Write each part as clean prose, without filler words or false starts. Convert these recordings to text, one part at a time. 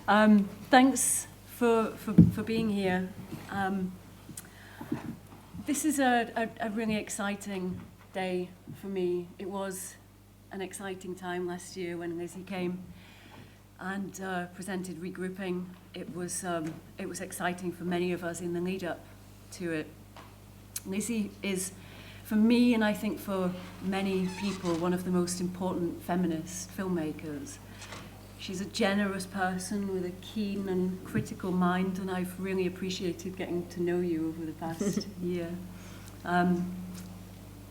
Thanks for being here. This is a really exciting day for me. It was an exciting time last year when Lizzie came and presented Regrouping. It was exciting for many of us in the lead up to it. Lizzie is, for me, and I think for many people, one of the most important feminist filmmakers. She's a generous person with a keen and critical mind, and I've really appreciated getting to know you over the past year.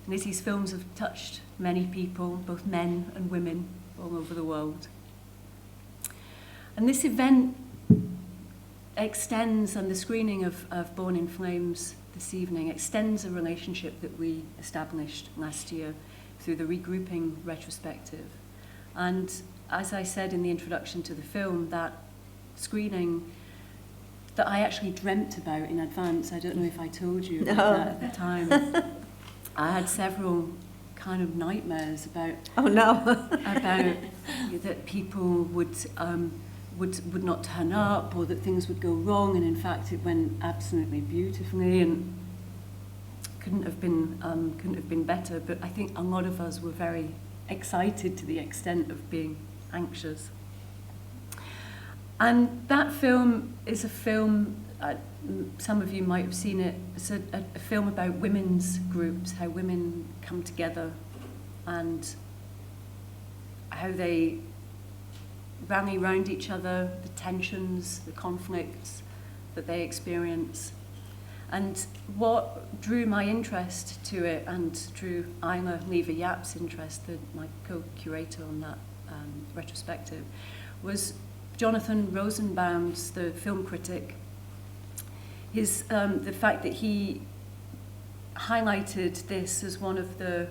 Lizzie's films have touched many people, both men and women, all over the world. And this event extends, and the screening of Born in Flames this evening extends a relationship that we established last year through the Regrouping retrospective. And as I said in the introduction to the film, that screening that I actually dreamt about in advance, I don't know if I told you about that at the time. I had several kind of nightmares about about that people would not turn up, or that things would go wrong, and in fact it went absolutely beautifully and couldn't have been better. But I think a lot of us were very excited to the extent of being anxious. And that film is a film, some of you might have seen it, it's a film about women's groups, how women come together and how they rally round each other, the tensions, the conflicts that they experience. And what drew my interest to it, and drew Isla Lever-Yap's interest, my co-curator on that retrospective, was Jonathan Rosenbaum's, the film critic, the fact that he highlighted this as one of the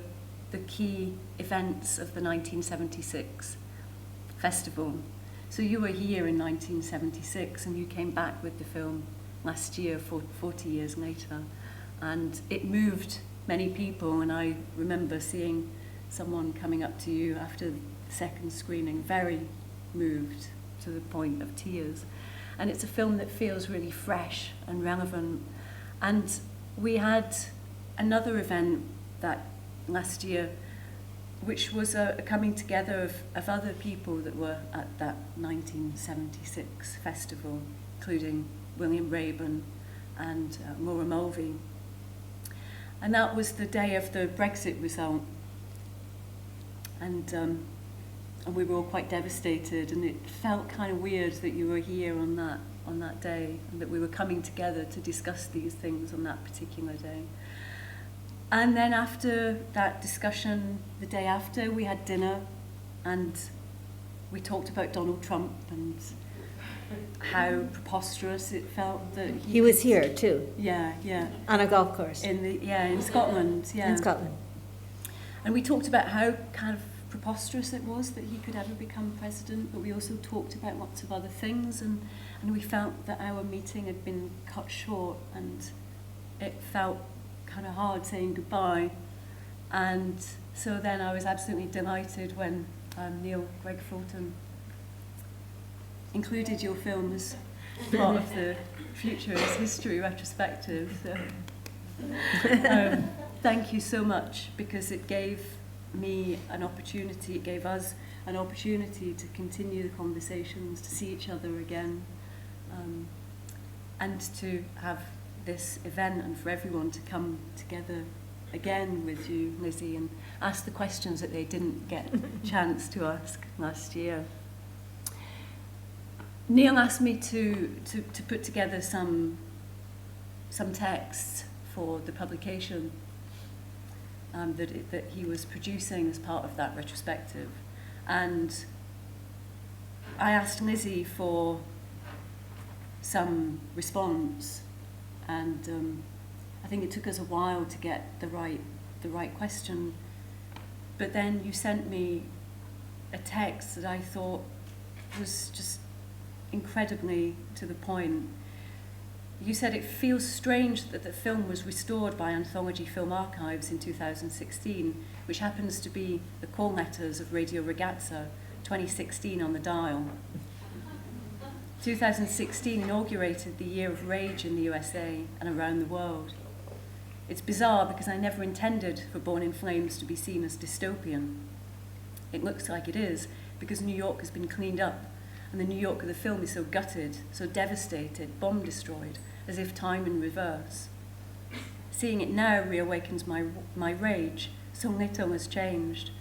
key events of the 1976 festival. So you were here in 1976, and you came back with the film last year, 40 years later, and it moved many people. And I remember seeing someone coming up to you after the second screening, very moved to the point of tears. And it's a film that feels really fresh and relevant. And we had another event that last year, which was a coming together of other people that were at that 1976 festival, including William Rayburn and Laura Mulvey. And that was the day of the Brexit result. And we were all quite devastated, and it felt kind of weird that you were here on that day, and that we were coming together to discuss these things on that particular day. And then after that discussion, the day after, we had dinner, and we talked about Donald Trump and how preposterous it felt that he was here too. Yeah. On a golf course. In Scotland. Yeah. In Scotland. And we talked about how kind of preposterous it was that he could ever become president, but we also talked about lots of other things, and we felt that our meeting had been cut short, and it felt kind of hard saying goodbye. And so then I was absolutely delighted when Neil Greg Fulton included your film as part of the Future is History retrospective. So thank you so much, because it gave me an opportunity, it gave us an opportunity to continue the conversations, to see each other again, and to have this event, and for everyone to come together again with you, Lizzie, and ask the questions that they didn't get a chance to ask last year. Neil asked me to put together some texts for the publication that he was producing as part of that retrospective. And I asked Lizzie for some response, and I think it took us a while to get the right question. But then you sent me a text that I thought was just incredibly to the point. You said it feels strange that the film was restored by Anthology Film Archives in 2016, which happens to be the call letters of Radio Ragazza, 2016 on the dial. 2016 inaugurated the Year of Rage in the USA and around the world. It's bizarre because I never intended for Born in Flames to be seen as dystopian. It looks like it is because New York has been cleaned up and the New York of the film is so gutted, so devastated, bomb destroyed, as if time in reverse. Seeing it now reawakens my rage. So little has changed.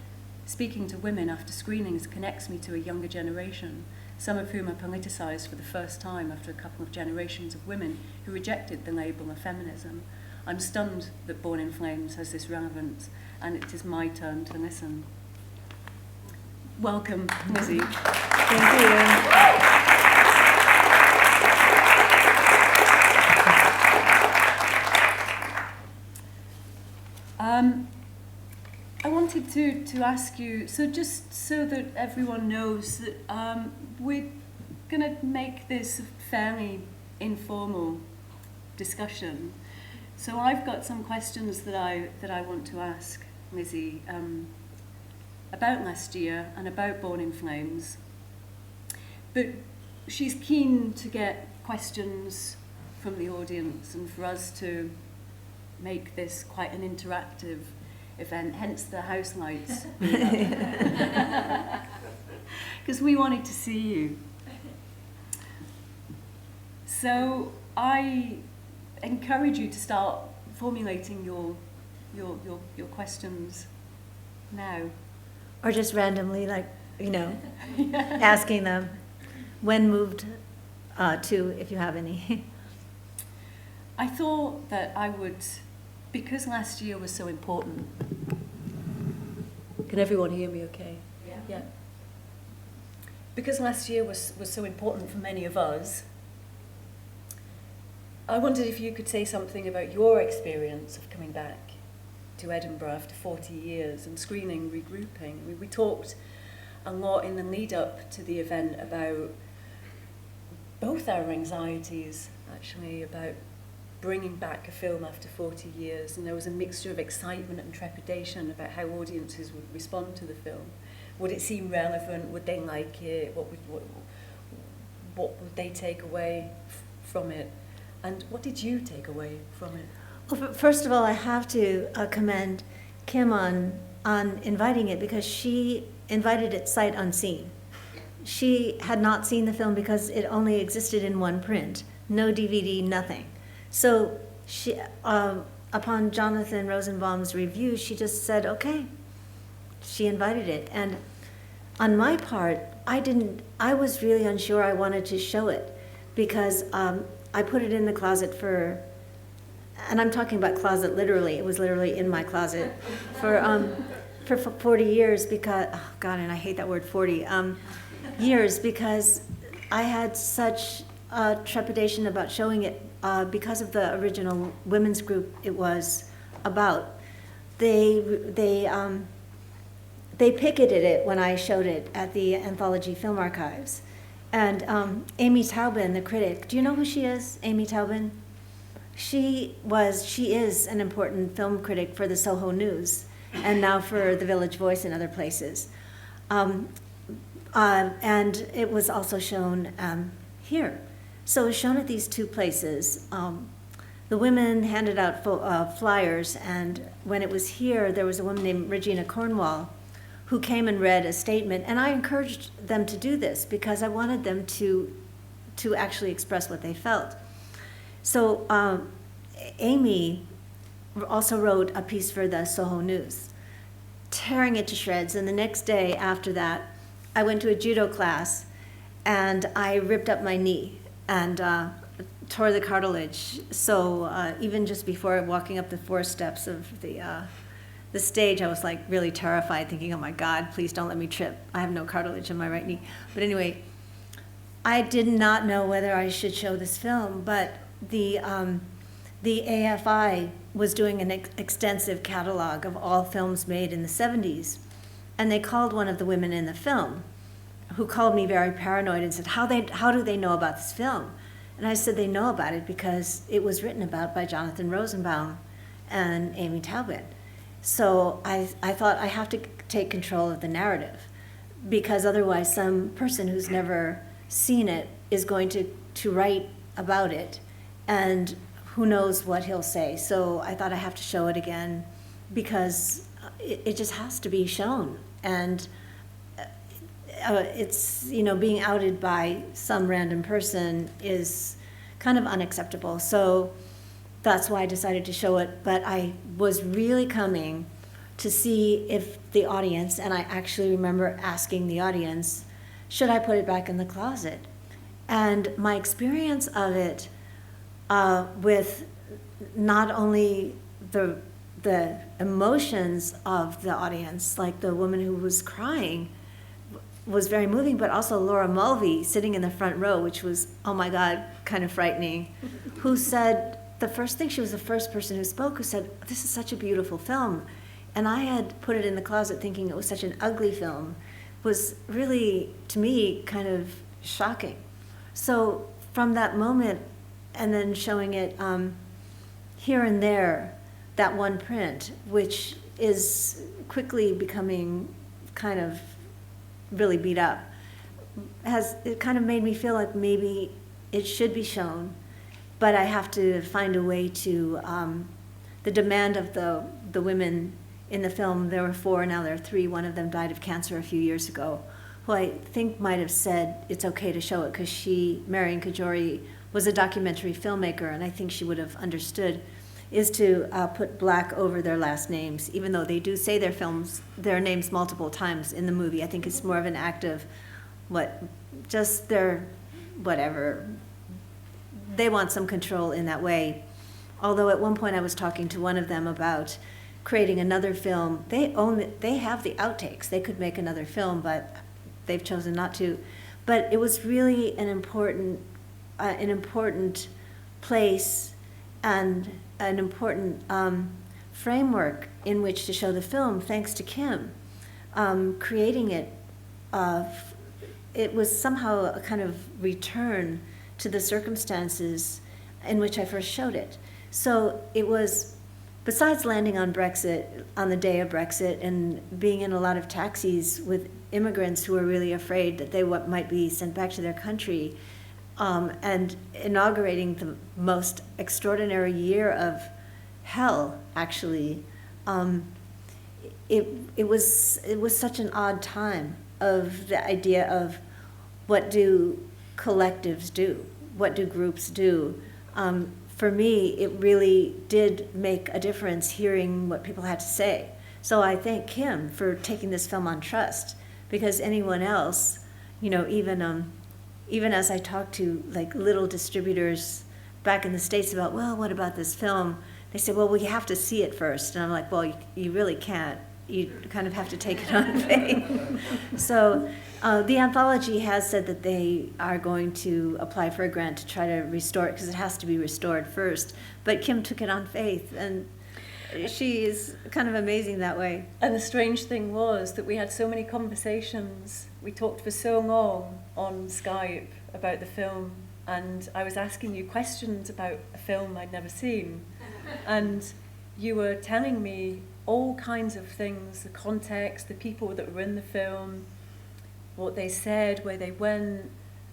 Speaking to women after screenings connects me to a younger generation, some of whom are politicised for the first time after a couple of generations of women who rejected the label of feminism. I'm stunned that Born in Flames has this relevance, and it is my turn to listen. Welcome, Lizzie. Thank you. I wanted to ask you, so just so that everyone knows that we're going to make this a fairly informal discussion. So I've got some questions that I want to ask Lizzie about last year and about Born in Flames. But she's keen to get questions from the audience and for us to make this quite an interactive event, hence the house lights. Because we wanted to see you. So I encourage you to start formulating your questions now. Or just randomly, asking them when moved to, if you have any. I thought that I would, because last year was so important. Can everyone hear me okay? Yeah. Because last year was so important for many of us, I wondered if you could say something about your experience of coming back to Edinburgh after 40 years and screening Regrouping. We talked a lot in the lead up to the event about both our anxieties, actually, about bringing back a film after 40 years, and there was a mixture of excitement and trepidation about how audiences would respond to the film. Would it seem relevant? Would they like it? What would they take away from it? And what did you take away from it? Well, first of all, I have to commend Kim on inviting it, because she invited it sight unseen. She had not seen the film because it only existed in one print, no DVD, nothing. So she, upon Jonathan Rosenbaum's review, she just said, okay. She invited it. And on my part, I was really unsure I wanted to show it, because I put it in the closet for, and I'm talking about closet literally, it was literally in my closet for 40 years, because, oh God, and I hate that word, 40 years, because I had such trepidation about showing it because of the original women's group it was about. They picketed it when I showed it at the Anthology Film Archives. And Amy Taubin, the critic, do you know who she is, Amy Taubin? She is an important film critic for the Soho News, and now for the Village Voice and other places. And it was also shown here. So it was shown at these two places. The women handed out flyers, and when it was here, there was a woman named Regina Cornwall who came and read a statement, and I encouraged them to do this because I wanted them to actually express what they felt. So Amy also wrote a piece for the Soho News, tearing it to shreds, and the next day after that, I went to a judo class, and I ripped up my knee and tore the cartilage. So even just before walking up the 4 steps of the stage, I was like really terrified, thinking, oh my God, please don't let me trip. I have no cartilage in my right knee. But anyway, I did not know whether I should show this film, but the AFI was doing an extensive catalog of all films made in the 70s. And they called one of the women in the film, who called me very paranoid and said, how do they know about this film? And I said, they know about it because it was written about by Jonathan Rosenbaum and Amy Taubin. So I thought I have to take control of the narrative, because otherwise some person who's never seen it is going to write about it, and who knows what he'll say. So I thought I have to show it again because it just has to be shown. And it's, being outed by some random person is kind of unacceptable. So that's why I decided to show it. But I was really coming to see if the audience, and I actually remember asking the audience, should I put it back in the closet? And my experience of it with not only the emotions of the audience, like the woman who was crying, was very moving, but also Laura Mulvey sitting in the front row, which was, oh my God, kind of frightening, who said the first thing, she was the first person who spoke, who said, this is such a beautiful film. And I had put it in the closet thinking it was such an ugly film, was really, to me, kind of shocking. So from that moment, and then showing it here and there, that one print, which is quickly becoming kind of really beat up, it kind of made me feel like maybe it should be shown, but I have to find a way to, the demand of the women in the film, there were 4, now there are 3, one of them died of cancer a few years ago, who I think might have said it's okay to show it because Marion Kajori, was a documentary filmmaker, and I think she would have understood, is to put black over their last names, even though they do say their names multiple times in the movie. I think it's more of an act of just their whatever. They want some control in that way. Although at one point I was talking to one of them about creating another film. They own it. They have the outtakes. They could make another film, but they've chosen not to. But it was really an important place and an important framework in which to show the film, thanks to Kim. Creating it, it was somehow a kind of return to the circumstances in which I first showed it. So it was, besides landing on Brexit, on the day of Brexit, and being in a lot of taxis with immigrants who were really afraid that they might be sent back to their country, and inaugurating the most extraordinary year of hell, actually, it was such an odd time of the idea of what do collectives do, what do groups do. For me, it really did make a difference hearing what people had to say. So I thank Kim for taking this film on trust, because anyone else, even as I talked to little distributors back in the States about, well, what about this film? They say, well, you have to see it first. And I'm like, well, you really can't. You kind of have to take it on faith. So the anthology has said that they are going to apply for a grant to try to restore it, because it has to be restored first. But Kim took it on faith, and she is kind of amazing that way. And the strange thing was that we had so many conversations. We talked for so long on Skype about the film, and I was asking you questions about a film I'd never seen. And you were telling me all kinds of things, the context, the people that were in the film, what they said, where they went,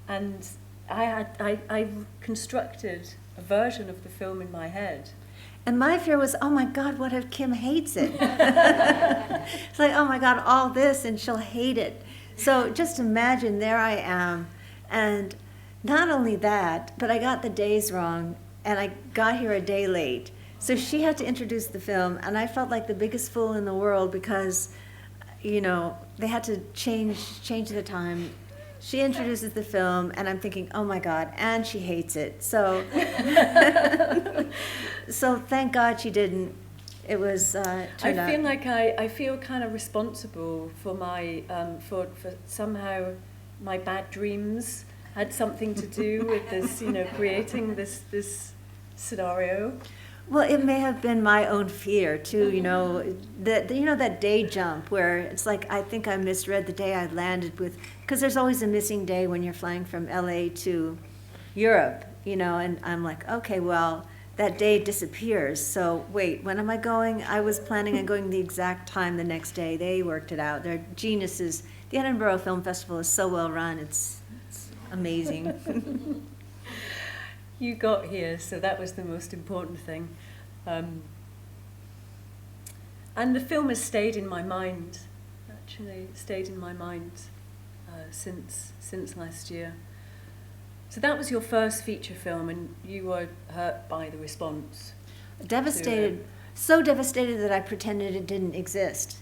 and I constructed a version of the film in my head. And my fear was, oh my God, what if Kim hates it? It's like, oh my God, all this, and she'll hate it. So just imagine, there I am, and not only that, but I got the days wrong, and I got here a day late. So she had to introduce the film, and I felt like the biggest fool in the world because, they had to change the time. She introduces the film, and I'm thinking, oh my God, and she hates it. So, so thank God she didn't. It was turned out. I feel kind of responsible for my for somehow my bad dreams had something to do with this, creating this scenario. Well, it may have been my own fear too, that day jump where it's like, I think I misread the day I landed because there's always a missing day when you're flying from LA to Europe, and I'm like, okay, well, that day disappears. So wait, when am I going? I was planning on going the exact time the next day. They worked it out. They're geniuses. The Edinburgh Film Festival is so well run. It's amazing. You got here, so that was the most important thing. And the film has stayed in my mind, actually stayed in my mind since last year. So that was your first feature film, and you were hurt by the response. Devastated, so devastated that I pretended it didn't exist.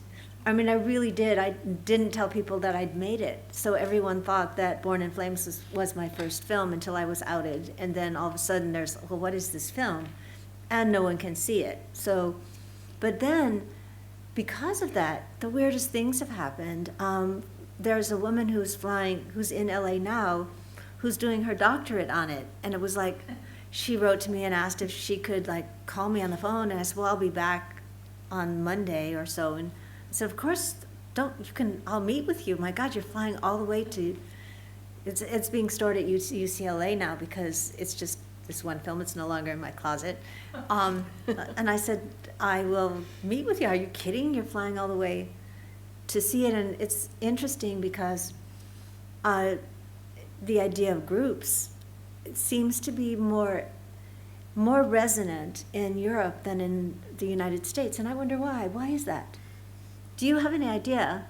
I mean, I really did. I didn't tell people that I'd made it. So everyone thought that Born in Flames was my first film until I was outed. And then all of a sudden there's, well, what is this film? And no one can see it. So, but then, because of that, the weirdest things have happened. There's a woman who's in LA now, who's doing her doctorate on it. And it was like, she wrote to me and asked if she could like call me on the phone. And I said, well, I'll be back on Monday or so. And I said, of course, I'll meet with you. My God, you're flying all the way to, it's being stored at UCLA now because it's just this one film. It's no longer in my closet. And I said, I will meet with you. Are you kidding? You're flying all the way to see it. And it's interesting because the idea of groups, it seems to be more resonant in Europe than in the United States. And I wonder why. Why is that? Do you have any idea?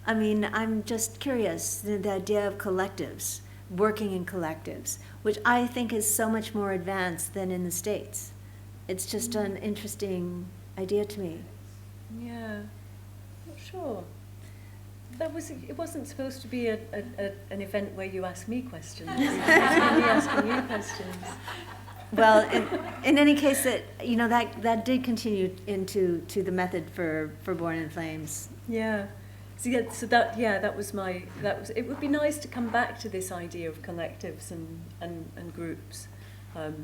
I mean, I'm just curious, the idea of collectives, working in collectives, which I think is so much more advanced than in the States. It's just an interesting idea to me. Yeah, not sure. It wasn't supposed to be an event where you ask me questions. It was me asking you questions. Well, in any case, that did continue into the method for Born in Flames. Yeah. That was. It would be nice to come back to this idea of collectives and groups. But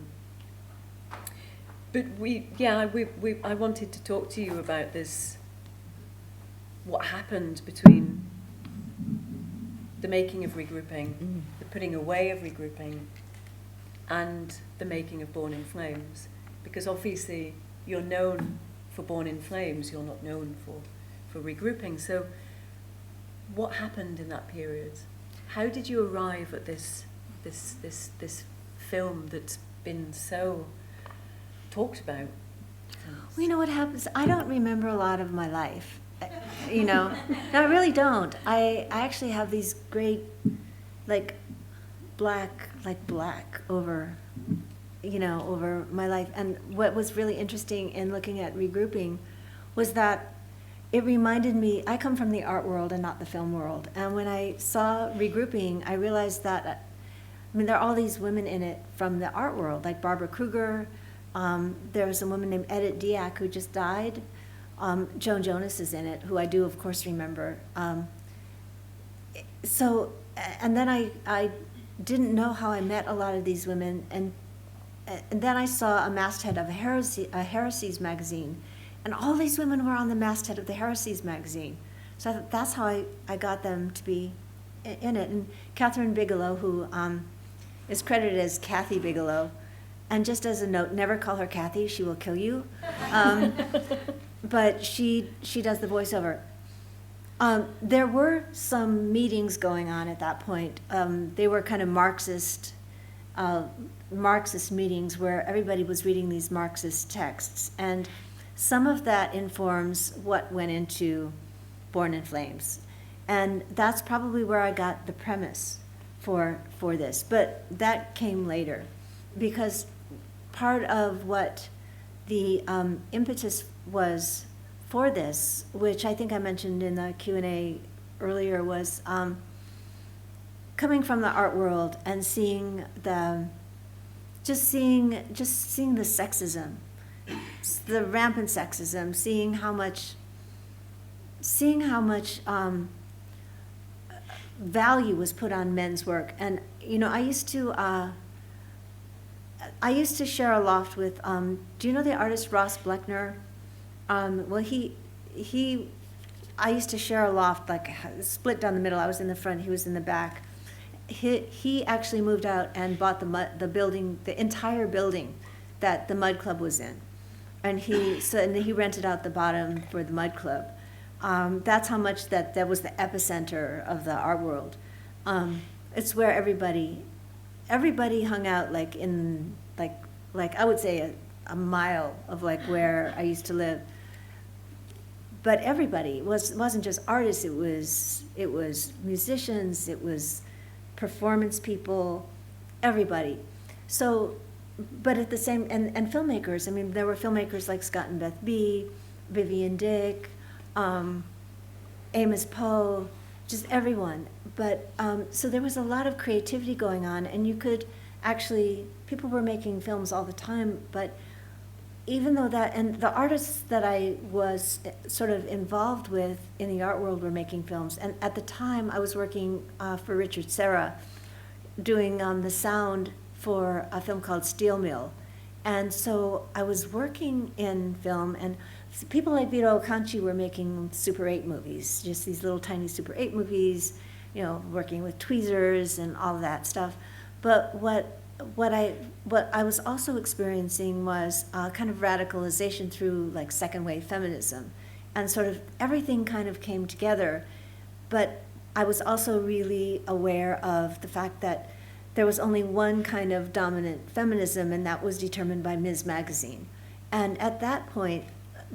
I wanted to talk to you about this. What happened between the making of Regrouping, the putting away of Regrouping, and the making of Born in Flames, because obviously you're known for Born in Flames, you're not known for Regrouping. So what happened in that period? How did you arrive at this film that's been so talked about? Well, you know what happens? I don't remember a lot of my life. No, I really don't. I actually have these great, black over my life. And what was really interesting in looking at Regrouping was that it reminded me, I come from the art world and not the film world. And when I saw Regrouping, I realized that, there are all these women in it from the art world, like Barbara Kruger. There was a woman named Edith Diak who just died. Joan Jonas is in it, who I do, of course, remember. And then I didn't know how I met a lot of these women, and then I saw a masthead of a Heresies magazine, and all these women were on the masthead of the Heresies magazine. So I thought that's how I got them to be in it. And Catherine Bigelow, who is credited as Kathy Bigelow, and just as a note, never call her Kathy, she will kill you. But she does the voiceover. There were some meetings going on at that point. They were kind of Marxist meetings where everybody was reading these Marxist texts. And some of that informs what went into Born in Flames. And that's probably where I got the premise for this. But that came later, because part of what the impetus was for this, which I think I mentioned in the Q&A earlier, was coming from the art world and seeing the sexism, the rampant sexism, seeing how much value was put on men's work. And I used to share a loft with, do you know the artist Ross Bleckner? I used to share a loft, split down the middle. I was in the front, he was in the back. He actually moved out and bought the building, the entire building that the Mud Club was in. And he rented out the bottom for the Mud Club. That's how much that was the epicenter of the art world. it's where everybody hung out, like in, like I would say a mile of like where I used to live. But everybody wasn't just artists, it was musicians, it was performance people, everybody. So, but at the same, and filmmakers, I mean, there were filmmakers like Scott and Beth B., Vivian Dick, Amos Poe, just everyone. But, so there was a lot of creativity going on, and you could actually, people were making films all the time, but even though that, and the artists that I was sort of involved with in the art world were making films. And at the time, I was working for Richard Serra, doing the sound for a film called Steel Mill. And so I was working in film, and people like Vito Acconci were making Super 8 movies, just these little tiny Super 8 movies, you know, working with tweezers and all of that stuff. But what I was also experiencing was kind of radicalization through like second wave feminism, and sort of everything kind of came together. But I was also really aware of the fact that there was only one kind of dominant feminism, and that was determined by Ms. Magazine. And at that point,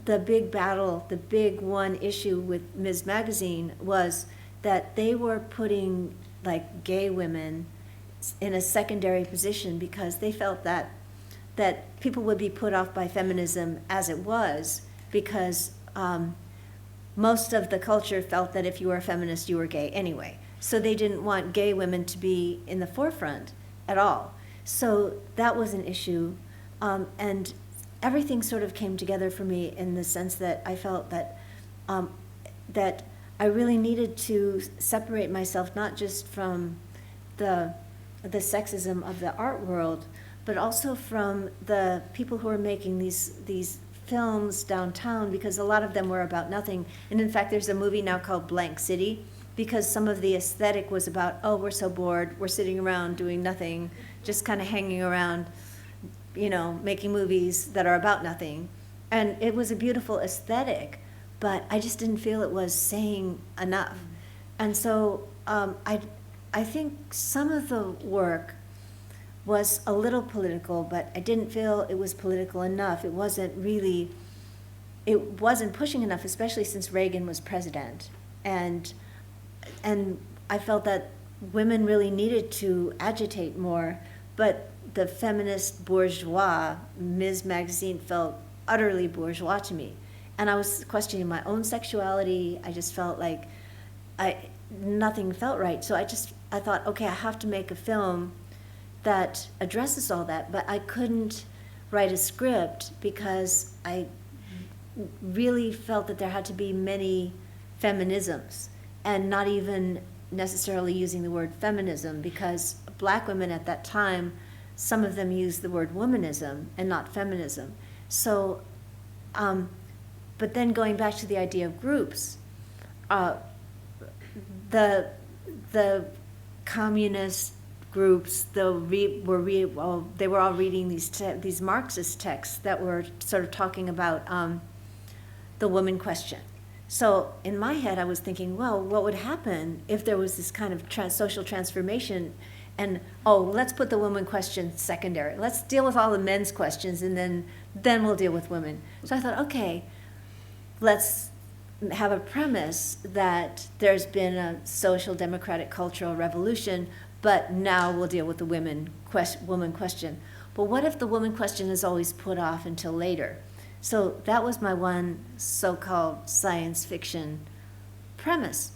the big battle, the big one issue with Ms. Magazine was that they were putting like gay women in a secondary position because they felt that people would be put off by feminism as it was, because most of the culture felt that if you were a feminist, you were gay anyway. So they didn't want gay women to be in the forefront at all. So that was an issue. And everything sort of came together for me in the sense that I felt that that I really needed to separate myself, not just from the sexism of the art world, but also from the people who are making these films downtown, because a lot of them were about nothing. And in fact, there's a movie now called Blank City, because some of the aesthetic was about, oh, we're so bored, we're sitting around doing nothing, just kind of hanging around, you know, making movies that are about nothing. And it was a beautiful aesthetic, but I just didn't feel it was saying enough. And so I think some of the work was a little political, but I didn't feel it was political enough. It wasn't pushing enough, especially since Reagan was president. And I felt that women really needed to agitate more, but the feminist bourgeois, Ms. Magazine, felt utterly bourgeois to me. And I was questioning my own sexuality. I just felt like nothing felt right. So I thought, okay, I have to make a film that addresses all that, but I couldn't write a script because I really felt that there had to be many feminisms, and not even necessarily using the word feminism, because black women at that time, some of them used the word womanism and not feminism. So, but then going back to the idea of groups, the communist groups, they were all reading these Marxist texts that were sort of talking about the woman question. So in my head, I was thinking, well, what would happen if there was this kind of social transformation, and let's put the woman question secondary. Let's deal with all the men's questions, and then we'll deal with women. So I thought, okay, let's have a premise that there's been a social democratic cultural revolution, but now we'll deal with the woman question. But what if the woman question is always put off until later? So that was my one so-called science fiction premise.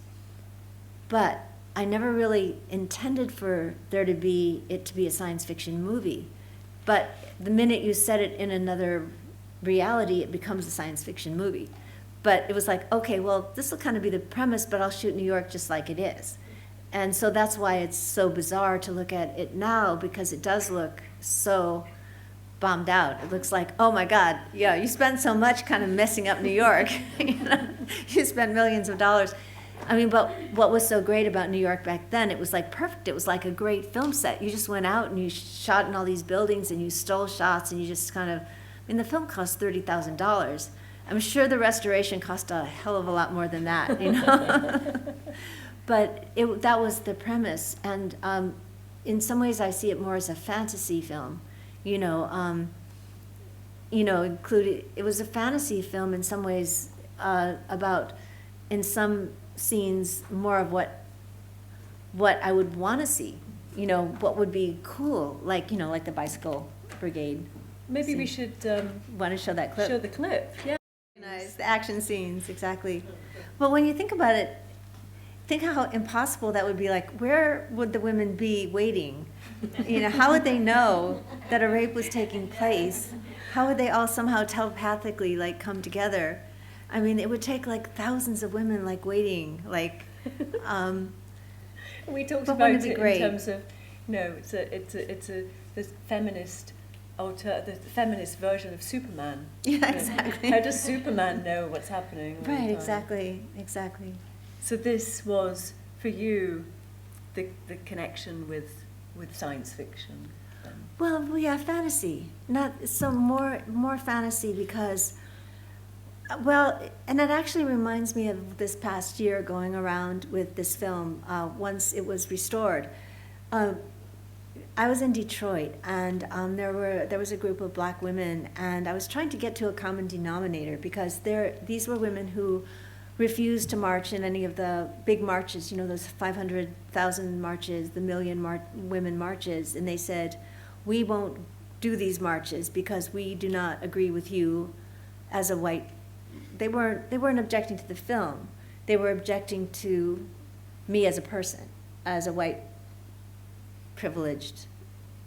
But I never really intended for it to be a science fiction movie. But the minute you set it in another reality, it becomes a science fiction movie. But it was like, okay, well, this will kind of be the premise, but I'll shoot New York just like it is. And so that's why it's so bizarre to look at it now, because it does look so bombed out. It looks like, oh my God, yeah, you spend so much kind of messing up New York. You spend millions of dollars. I mean, but what was so great about New York back then, it was like perfect. It was like a great film set. You just went out and you shot in all these buildings and you stole shots and you just kind of, the film cost $30,000. I'm sure the restoration cost a hell of a lot more than that, but that was the premise, and in some ways I see it more as a fantasy film, included. It was a fantasy film in some ways, about, in some scenes, more of what I would want to see, what would be cool, like the bicycle brigade. Maybe we should want to show that clip. Show the clip, yeah. Nice, the action scenes, exactly. But when you think about it, think how impossible that would be. Like, where would the women be waiting? How would they know that a rape was taking place? How would they all somehow telepathically come together? I mean, it would take thousands of women waiting, We talked about it in terms of, it's the feminist the feminist version of Superman. Yeah, exactly. How does Superman know what's happening? Right, exactly. So this was, for you, the connection with science fiction. Well, yeah, fantasy. Not so more fantasy because, and it actually reminds me of this past year going around with this film. Once it was restored, I was in Detroit, and there was a group of black women, and I was trying to get to a common denominator because these were women who refused to march in any of the big marches, those 500,000 marches, the million women marches, and they said, we won't do these marches because we do not agree with you as a white. They weren't objecting to the film. They were objecting to me as a person, as a white privileged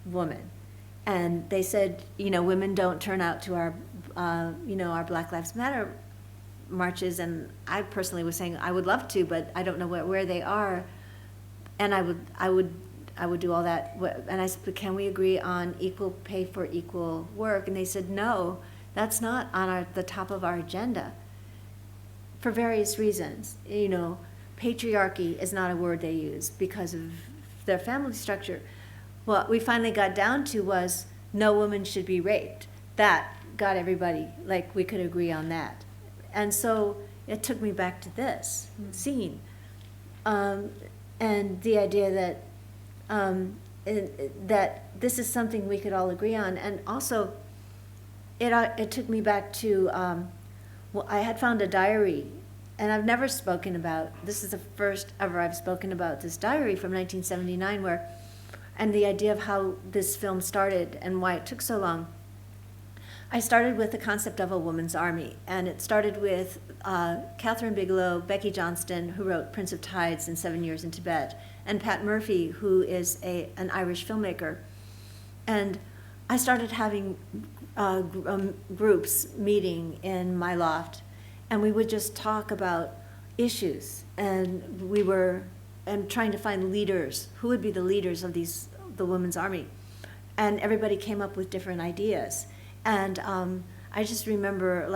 woman. And they said, women don't turn out to our Black Lives Matter marches. And I personally was saying I would love to, but I don't know where they are. And I would do all that. And I said, but can we agree on equal pay for equal work? And they said, no, that's not on the top of our agenda for various reasons. Patriarchy is not a word they use because of their family structure. What we finally got down to was no woman should be raped. That got everybody, we could agree on that. And so it took me back to this scene. And the idea that this is something we could all agree on. And also, it took me back to, I had found a diary, and I've never spoken about, this is the first ever I've spoken about this diary from 1979 and the idea of how this film started and why it took so long. I started with the concept of a woman's army, and it started with Catherine Bigelow, Becky Johnston, who wrote Prince of Tides and 7 Years in Tibet, and Pat Murphy, who is an Irish filmmaker. And I started having groups meeting in my loft, and we would just talk about issues, and trying to find leaders. Who would be the leaders of the women's army? And everybody came up with different ideas. And I just remember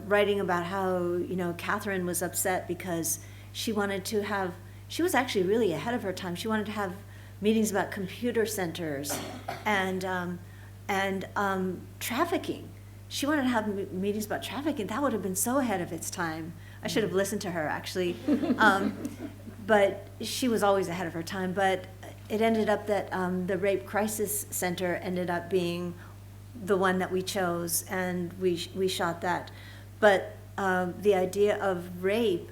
writing about how, Catherine was upset because she was actually really ahead of her time. She wanted to have meetings about computer centers and trafficking. She wanted to have meetings about trafficking. That would have been so ahead of its time. I should have listened to her, actually. But she was always ahead of her time. But it ended up that the Rape Crisis Center ended up being the one that we chose, and we shot that. But the idea of rape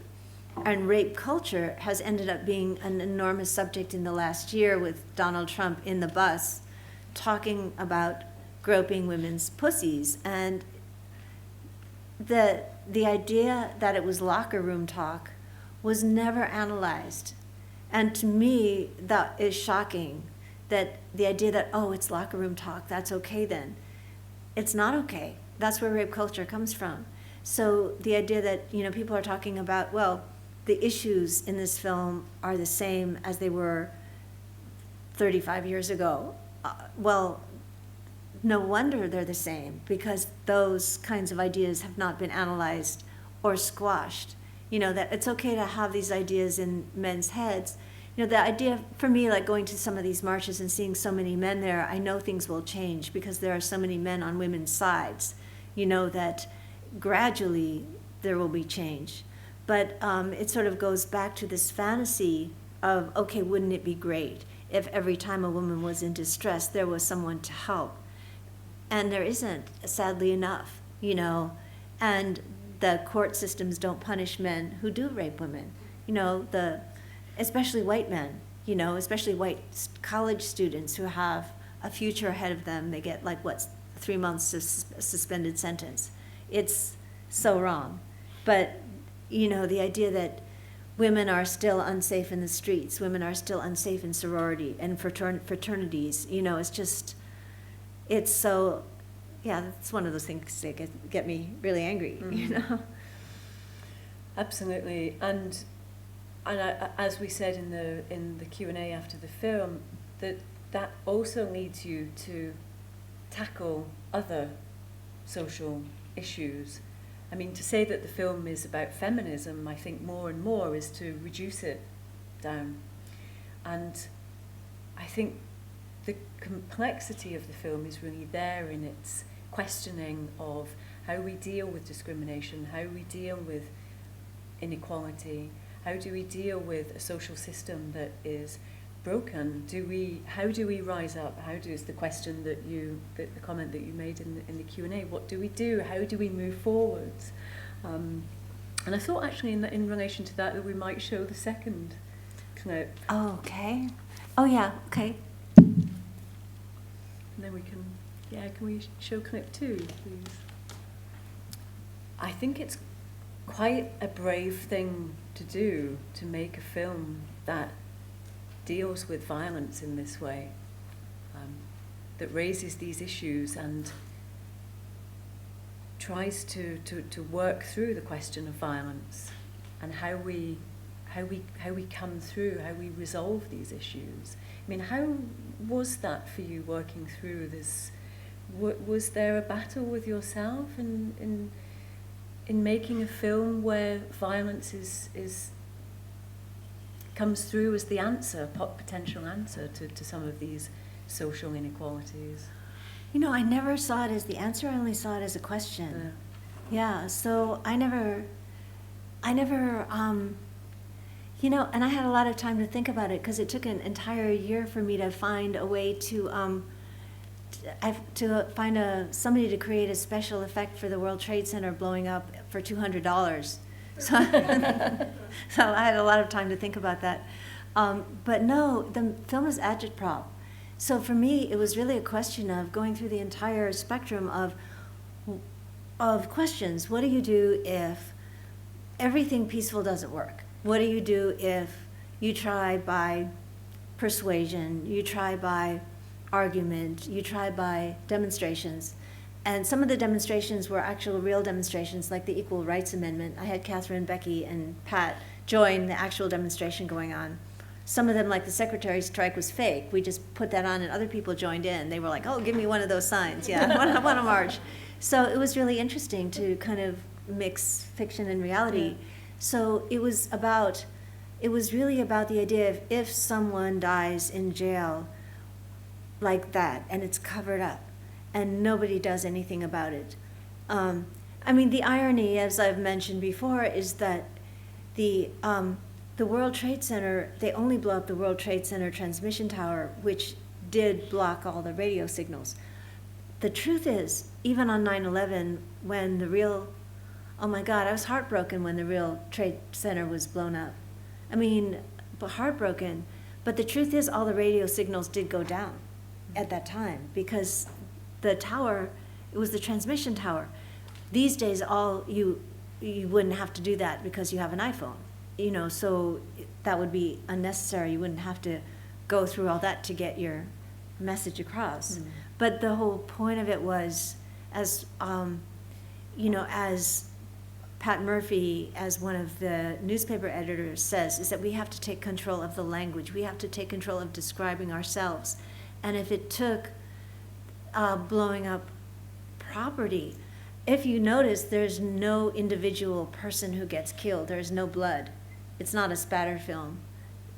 and rape culture has ended up being an enormous subject in the last year, with Donald Trump in the bus talking about groping women's pussies. And the idea that it was locker room talk was never analyzed. And to me, that is shocking, that the idea that, oh, it's locker room talk, that's okay then. It's not okay. That's where rape culture comes from. So the idea that, people are talking about, well, the issues in this film are the same as they were 35 years ago. Well, no wonder they're the same, because those kinds of ideas have not been analyzed or squashed. That it's okay to have these ideas in men's heads. The idea for me, going to some of these marches and seeing so many men there, I know things will change because there are so many men on women's sides, that gradually there will be change. But it sort of goes back to this fantasy of, okay, wouldn't it be great if every time a woman was in distress, there was someone to help? And there isn't, sadly enough, you know, and the court systems don't punish men who do rape women, you know, especially white men, you know, especially white college students who have a future ahead of them. They get 3 months suspended sentence. It's so wrong. But, you know, the idea that women are still unsafe in the streets, women are still unsafe in sorority and fraternities, you know, it's so, yeah, that's one of those things that get me really angry, you know? Absolutely. And as we said in the Q&A after the film, that also leads you to tackle other social issues. I mean, to say that the film is about feminism, I think more and more is to reduce it down. And I think the complexity of the film is really there in its questioning of how we deal with discrimination, how we deal with inequality, how do we deal with a social system that is broken? How do we rise up? How does the question the comment that you made in the Q&A, what do we do? How do we move forwards? And I thought actually in relation to that we might show the second clip. Oh, okay. Oh, yeah, okay. And then we can we show clip 2, please? I think it's quite a brave thing to do, to make a film that deals with violence in this way, that raises these issues and tries to work through the question of violence and how we come through, how we resolve these issues. I mean, how was that for you working through this? Was there a battle with yourself in making a film where violence comes through as the answer, potential answer to some of these social inequalities? You know, I never saw it as the answer. I only saw it as a question. Yeah, so I never, you know, and I had a lot of time to think about it because it took an entire year for me to find a way to find somebody to create a special effect for the World Trade Center blowing up for $200. So, so I had a lot of time to think about that. But no, the film is agitprop. So for me, it was really a question of going through the entire spectrum of questions. What do you do if everything peaceful doesn't work? What do you do if you try by persuasion, you try by argument, you try by demonstrations? And some of the demonstrations were actual real demonstrations, like the Equal Rights Amendment. I had Catherine, Becky, and Pat join the actual demonstration going on. Some of them, like the secretary's strike, was fake. We just put that on and other people joined in. They were like, oh, give me one of those signs. Yeah, I want to march. So it was really interesting to kind of mix fiction and reality. Yeah. So it was really about the idea of if someone dies in jail like that and it's covered up and nobody does anything about it. I mean, the irony, as I've mentioned before, is that the World Trade Center, they only blew up the World Trade Center transmission tower, which did block all the radio signals. The truth is, even on 9/11, when the real, oh my God, I was heartbroken when the real Trade Center was blown up. I mean, heartbroken. But the truth is, all the radio signals did go down at that time because the tower, it was the transmission tower. These days, you wouldn't have to do that because you have an iPhone. You know, so that would be unnecessary. You wouldn't have to go through all that to get your message across. Mm. But the whole point of it was, as you know, as Pat Murphy, as one of the newspaper editors says, is that we have to take control of the language. We have to take control of describing ourselves. And if it took blowing up property, if you notice, there's no individual person who gets killed. There's no blood. It's not a spatter film.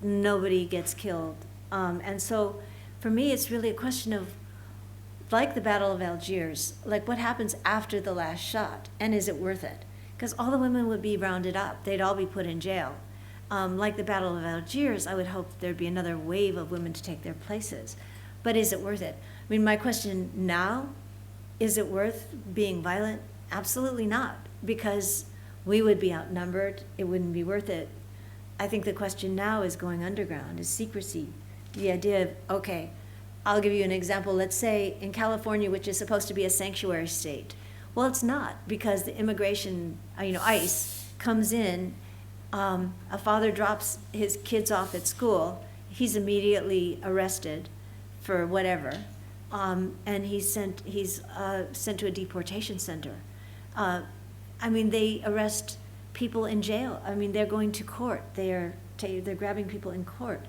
Nobody gets killed. And so for me, it's really a question of, like the Battle of Algiers, like what happens after the last shot, and is it worth it? Because all the women would be rounded up. They'd all be put in jail. Like the Battle of Algiers, I would hope there'd be another wave of women to take their places. But is it worth it? I mean, my question now, is it worth being violent? Absolutely not, because we would be outnumbered. It wouldn't be worth it. I think the question now is going underground, is secrecy. The idea of, okay, I'll give you an example. Let's say in California, which is supposed to be a sanctuary state. Well, it's not, because the immigration, ICE comes in, a father drops his kids off at school, he's immediately arrested for whatever, and he's sent to a deportation center. They arrest people in jail. They're going to court. They're grabbing people in court.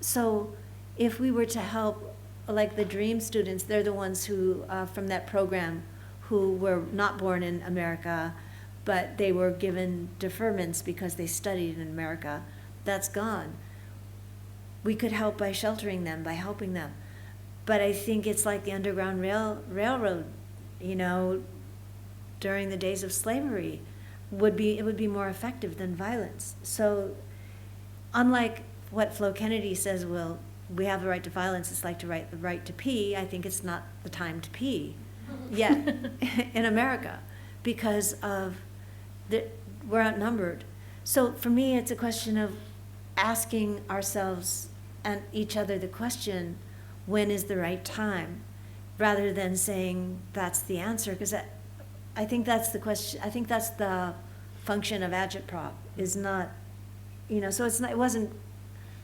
So if we were to help, like the DREAM students, they're the ones who, from that program, who were not born in America, but they were given deferments because they studied in America. That's gone. We could help by sheltering them, by helping them. But I think it's like the Underground Railroad, during the days of slavery, it would be more effective than violence. So unlike what Flo Kennedy says, well, we have the right to violence, it's like the right to pee, I think it's not the time to pee yet in America, because we're outnumbered. So for me, it's a question of asking ourselves and each other the question, when is the right time, rather than saying that's the answer, because I think that's the question. I think that's the function of agitprop, is not, so it wasn't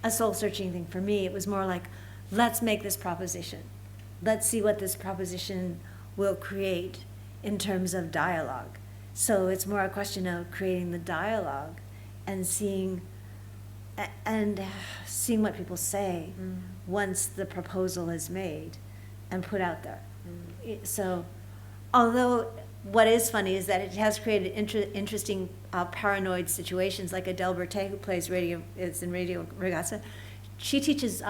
a soul-searching thing for me. It was more like, let's make this proposition. Let's see what this proposition will create in terms of dialogue. So it's more a question of creating the dialogue and seeing what people say once the proposal is made and put out there. So although what is funny is that it has created interesting paranoid situations, like Adele Berthet, who plays is in Radio Ragazza. She teaches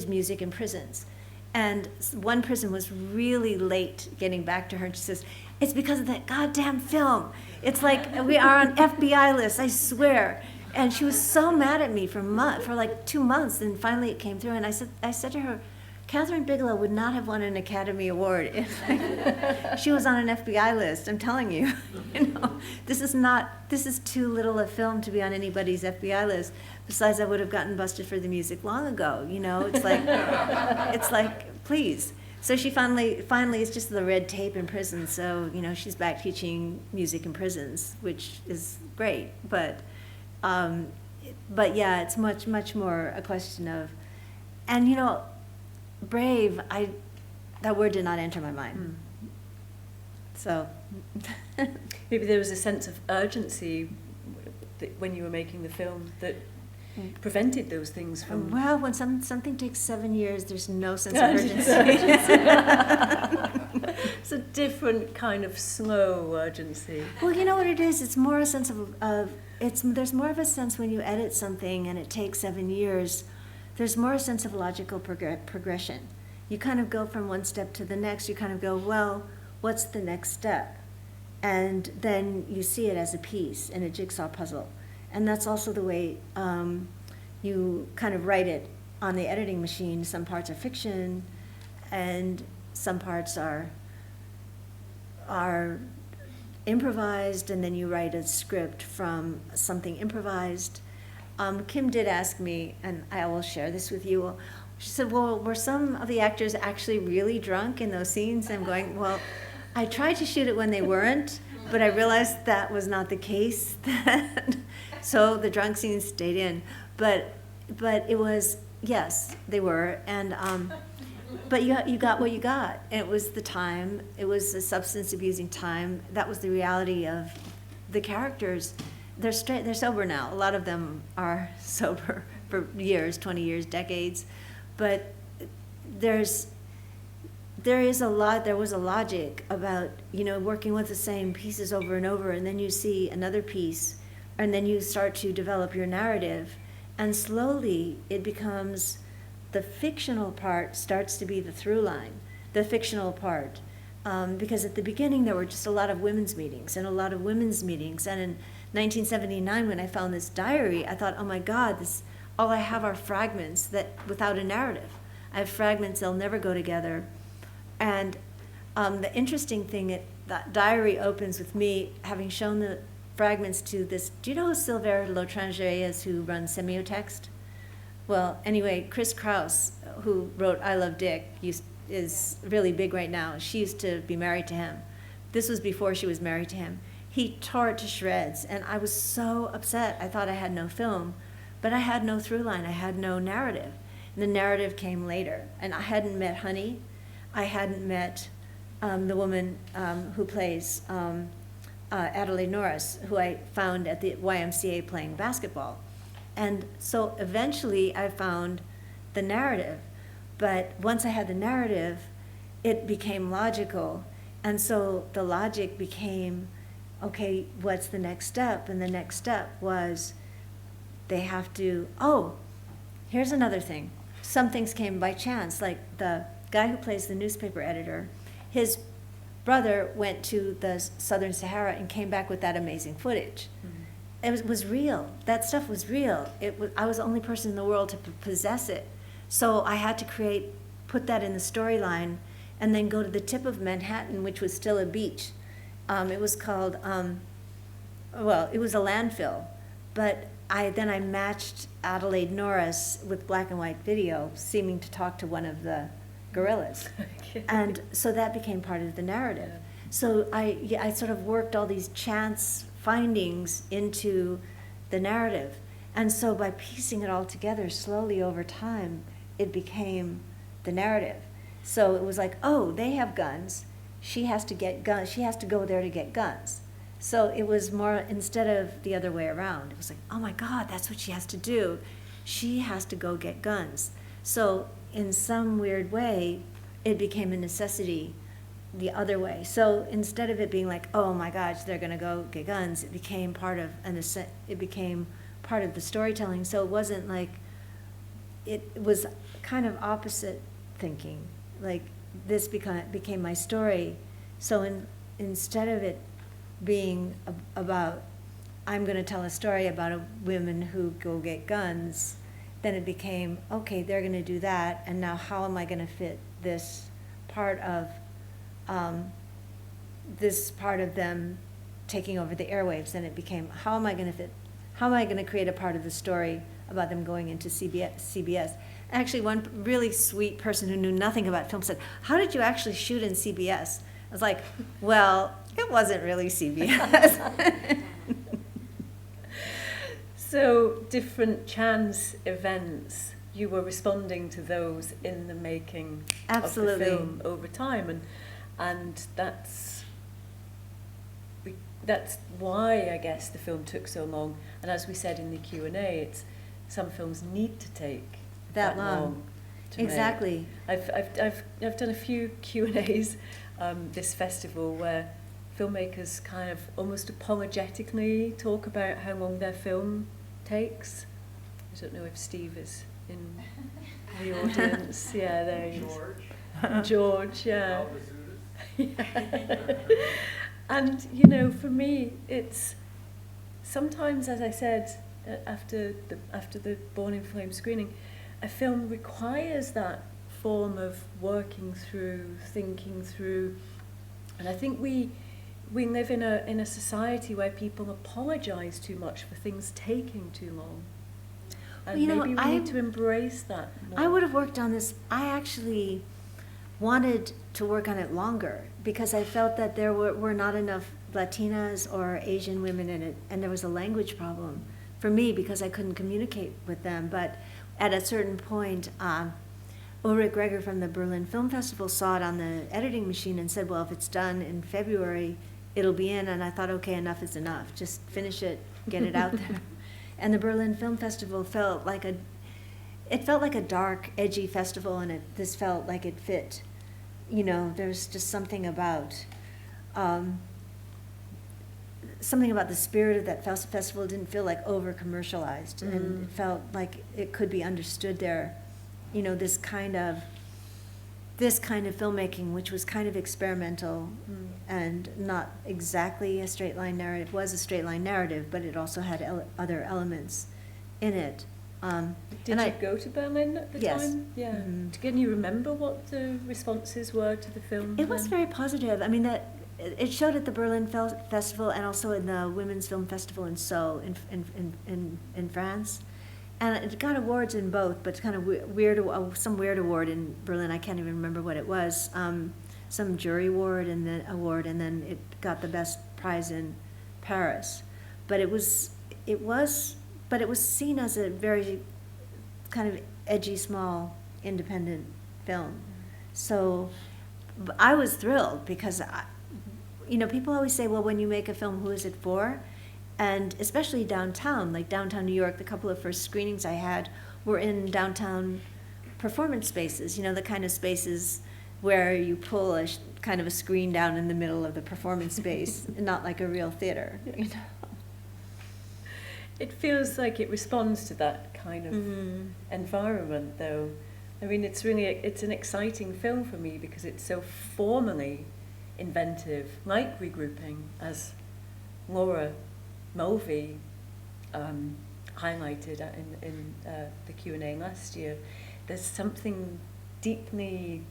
music in prisons. And one prison was really late getting back to her, and she says, it's because of that goddamn film. It's like we are on FBI lists, I swear. And she was so mad at me for like 2 months, and finally it came through. And I said to her, Catherine Bigelow would not have won an Academy Award if she was on an FBI list. I'm telling you, this is too little a film to be on anybody's FBI list. Besides, I would have gotten busted for the music long ago. It's like, please. So she finally, it's just the red tape in prison. So she's back teaching music in prisons, which is great. But yeah, it's much more a question of, and brave, that word did not enter my mind. So maybe there was a sense of urgency when you were making the film that prevented those things from... Well, when something takes 7 years, there's no sense of urgency. It's a different kind of slow urgency. Well, you know what it is? It's more a sense there's more of a sense when you edit something and it takes 7 years. There's more a sense of logical progression. You kind of go from one step to the next. You kind of go, well, what's the next step? And then you see it as a piece in a jigsaw puzzle. And that's also the way you kind of write it on the editing machine. Some parts are fiction, and some parts are improvised, and then you write a script from something improvised. Kim did ask me, and I will share this with you. She said, well, were some of the actors actually really drunk in those scenes? I'm going, well, I tried to shoot it when they weren't, but I realized that was not the case. So the drunk scenes stayed in. But it was, yes, they were. And but you got what you got. And it was the time. It was a substance abusing time. That was the reality of the characters. They're sober now. A lot of them are sober for years, 20 years, decades. But there was a logic about, working with the same pieces over and over, and then you see another piece, and then you start to develop your narrative, and slowly it becomes, the fictional part starts to be the through line, the fictional part. Because at the beginning there were just a lot of women's meetings, and 1979, when I found this diary, I thought, oh my God, all I have are fragments that without a narrative. I have fragments, they'll never go together. And the interesting thing, that diary opens with me having shown the fragments to this. Do you know who Sylvain L'Étranger is, who runs Semiotext? Well, anyway, Chris Kraus, who wrote I Love Dick, is really big right now. She used to be married to him. This was before she was married to him. He tore it to shreds, and I was so upset. I thought I had no film, but I had no through line. I had no narrative. And the narrative came later, and I hadn't met Honey. I hadn't met the woman who plays Adelaide Norris, who I found at the YMCA playing basketball. And so eventually I found the narrative. But once I had the narrative, it became logical. And so the logic became, okay, what's the next step? And the next step was they have to, here's another thing. Some things came by chance, like the guy who plays the newspaper editor, his brother went to the Southern Sahara and came back with that amazing footage. Mm-hmm. It was real. That stuff was real. I was the only person in the world to possess it. So I had to put that in the storyline, and then go to the tip of Manhattan, which was still a beach. It was called, it was a landfill. But I matched Adelaide Norris with black and white video, seeming to talk to one of the gorillas. Okay. And so that became part of the narrative. Yeah. So I sort of worked all these chance findings into the narrative. And so by piecing it all together slowly over time, it became the narrative. So it was like, they have guns. She has to get guns. She has to go there to get guns. So it was more, instead of the other way around, it was like, oh my God, that's what she has to do. She has to go get guns. So in some weird way, it became a necessity the other way. So instead of it being like, oh my gosh, they're going to go get guns, it became part of the storytelling. So it wasn't like, it was kind of opposite thinking. Like, this became my story. So instead of it being about, I'm going to tell a story about a women who go get guns, then it became, okay, they're going to do that, and now how am I going to fit this part of them taking over the airwaves? Then it became, how am I going to create a part of the story about them going into CBS? Actually, one really sweet person who knew nothing about film said, how did you actually shoot in CBS? I was like, well, it wasn't really CBS. So different chance events, you were responding to those in the making Absolutely. Of the film over time, and that's why I guess the film took so long. And as we said in the Q&A, some films need to take that long to exactly. make. I've done a few Q&As this festival where filmmakers kind of almost apologetically talk about how long their film takes. I don't know if Steve is in the audience. Yeah, there he is. George, yeah. And for me, it's sometimes, as I said, after the Born in Flame screening, a film requires that form of working through, thinking through, and I think we live in a society where people apologize too much for things taking too long. And maybe we need to embrace that more. I would have worked on this. I actually wanted to work on it longer because I felt that there were not enough Latinas or Asian women in it, and there was a language problem for me because I couldn't communicate with them. But at a certain point, Ulrich Gregor from the Berlin Film Festival saw it on the editing machine and said, well, if it's done in February, it'll be in. And I thought, okay, enough is enough. Just finish it, get it out there. And the Berlin Film Festival felt like a dark, edgy festival, and this felt like it fit. There's just something about the spirit of that festival. Didn't feel like over-commercialized, and it felt like it could be understood there. This kind of this kind of filmmaking, which was kind of experimental and not exactly a straight line narrative. It was a straight line narrative, but it also had other elements in it. Did you go to Berlin at the yes. time? Yeah. Can you remember what the responses were to the film? It was very positive. I mean, it showed at the Berlin Festival and also in the Women's Film Festival in Sceaux in France. And it got awards in both, but kind of some weird award in Berlin. I can't even remember what it was. Some jury award, and then it got the best prize in Paris. But it was seen as a very kind of edgy, small, independent film. So I was thrilled because, people always say, well, when you make a film, who is it for? And especially downtown, like downtown New York, the couple of first screenings I had were in downtown performance spaces, the kind of spaces where you pull kind of a screen down in the middle of the performance space, not like a real theater. It feels like it responds to that kind of environment, though. I mean, it's an exciting film for me because it's so formally inventive, like Regrouping, as Laura Mulvey highlighted in the Q&A last year. There's something deeply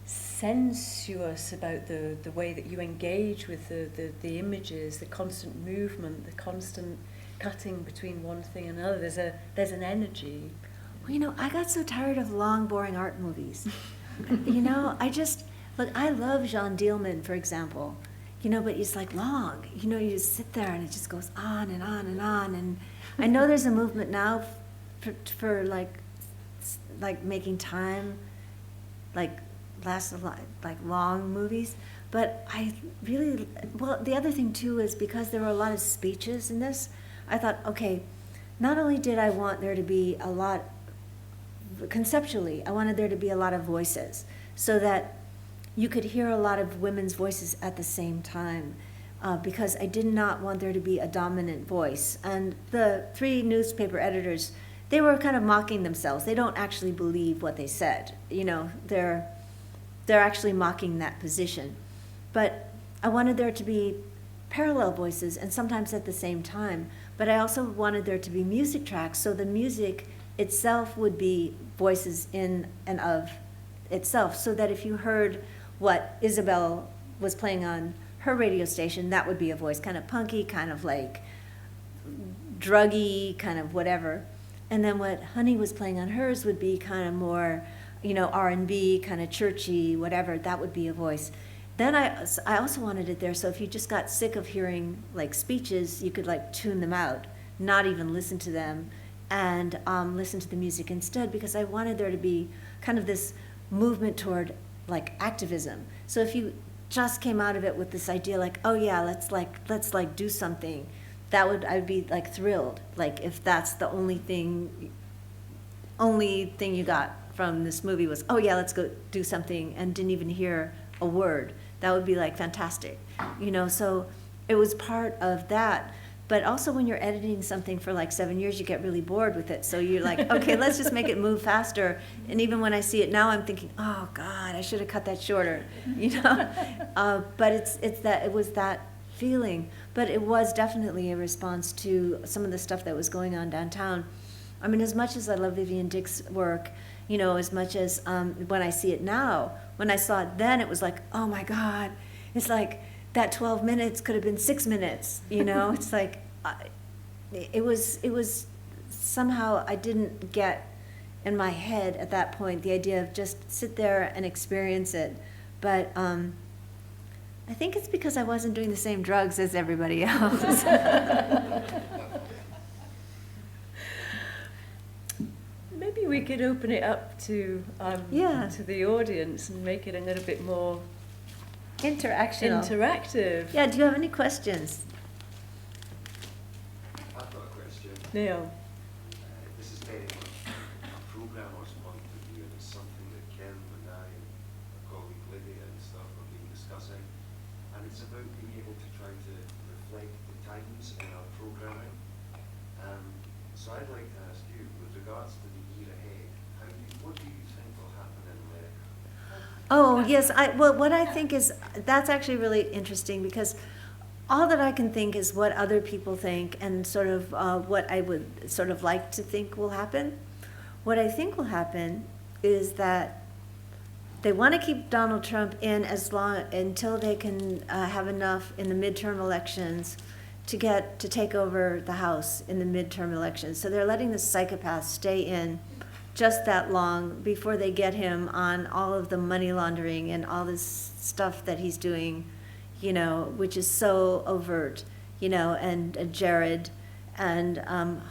sensuous about the way that you engage with the images, the constant movement, the constant cutting between one thing and another. There's an energy. Well, I got so tired of long, boring art movies. I love Jean Dielman, for example. But it's like long. You just sit there and it just goes on and on and on. And I know there's a movement now for like making time, like long movies. But the other thing too is because there were a lot of speeches in this, I thought, okay, not only did I want there to be a lot, conceptually, I wanted there to be a lot of voices so that you could hear a lot of women's voices at the same time, because I did not want there to be a dominant voice. And the 3 newspaper editors, they were kind of mocking themselves. They don't actually believe what they said. They're actually mocking that position. But I wanted there to be parallel voices and sometimes at the same time. But I also wanted there to be music tracks, so the music itself would be voices in and of itself, so that if you heard what Isabel was playing on her radio station, that would be a voice, kind of punky, kind of like druggy, kind of whatever. And then what Honey was playing on hers would be kind of more, R&B, kind of churchy, whatever. That would be a voice. Then I also wanted it there, so if you just got sick of hearing like speeches, you could like tune them out, not even listen to them, and listen to the music instead, because I wanted there to be kind of this movement toward like activism. So if you just came out of it with this idea like, oh yeah, let's do something, I'd be like thrilled. Like if that's the only thing you got from this movie was, oh yeah, let's go do something, and didn't even hear a word, that would be like fantastic. So it was part of that. But also when you're editing something for like 7 years, you get really bored with it. So you're like, okay, let's just make it move faster. And even when I see it now, I'm thinking, oh God, I should have cut that shorter, But it was that feeling. But it was definitely a response to some of the stuff that was going on downtown. I mean, as much as I love Vivian Dick's work, as much as when I see it now, when I saw it then, it was like, oh my God, it's like, that 12 minutes could have been 6 minutes, It's like, it was somehow I didn't get in my head at that point the idea of just sit there and experience it. But I think it's because I wasn't doing the same drugs as everybody else. Maybe we could open it up to the audience and make it a little bit more interactive. Yeah, do you have any questions? I've got a question. Neil. This is very much a programmer's point of view, and it's something that Kim and I and our colleague Lydia and stuff have been discussing, and it's about being able to try to reflect the times in our programming. So I'd like to ask you, with regards to the year ahead, what do you think of Oh, yes, well, what I think is, that's actually really interesting, because all that I can think is what other people think and sort of what I would sort of like to think will happen. What I think will happen is that they want to keep Donald Trump in until they can have enough in the midterm elections to take over the House in the midterm elections. So they're letting the psychopath stay in just that long before they get him on all of the money laundering and all this stuff that he's doing, you know, which is so overt, you know, and Jared, and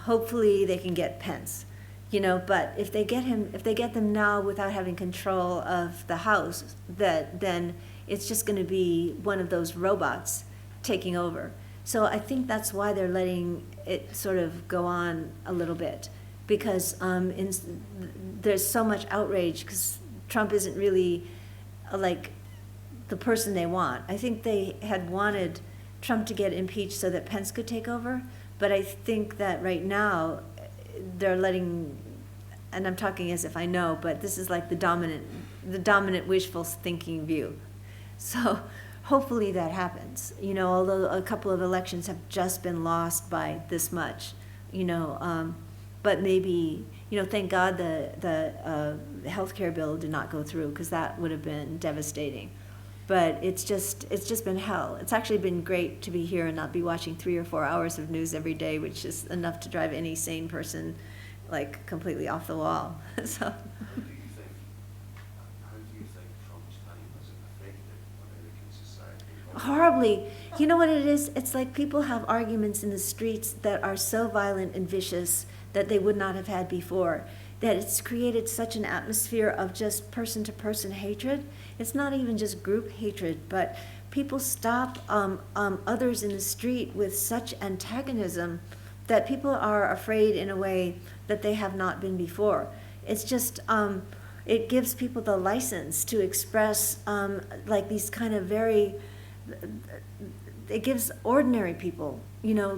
hopefully they can get Pence, you know. But if they get them now without having control of the House, then it's just going to be one of those robots taking over. So I think that's why they're letting it sort of go on a little bit, because there's so much outrage because Trump isn't really like the person they want. I think they had wanted Trump to get impeached so that Pence could take over, but I think that right now they're letting, and I'm talking as if I know, but this is like the dominant wishful thinking view. So hopefully that happens, you know, although a couple of elections have just been lost by this much, you know, but maybe, you know, thank God the healthcare bill did not go through, because that would have been devastating. But it's just been hell. It's actually been great to be here and not be watching 3 or 4 hours of news every day, which is enough to drive any sane person like completely off the wall. So. How do you think Trump's time has affected American society? Horribly. You know what it is? It's like people have arguments in the streets that are so violent and vicious that they would not have had before, that it's created such an atmosphere of just person-to-person hatred. It's not even just group hatred, but people stop others in the street with such antagonism that people are afraid in a way that they have not been before. It's just, it gives people the license to express like these kind of it gives ordinary people, you know,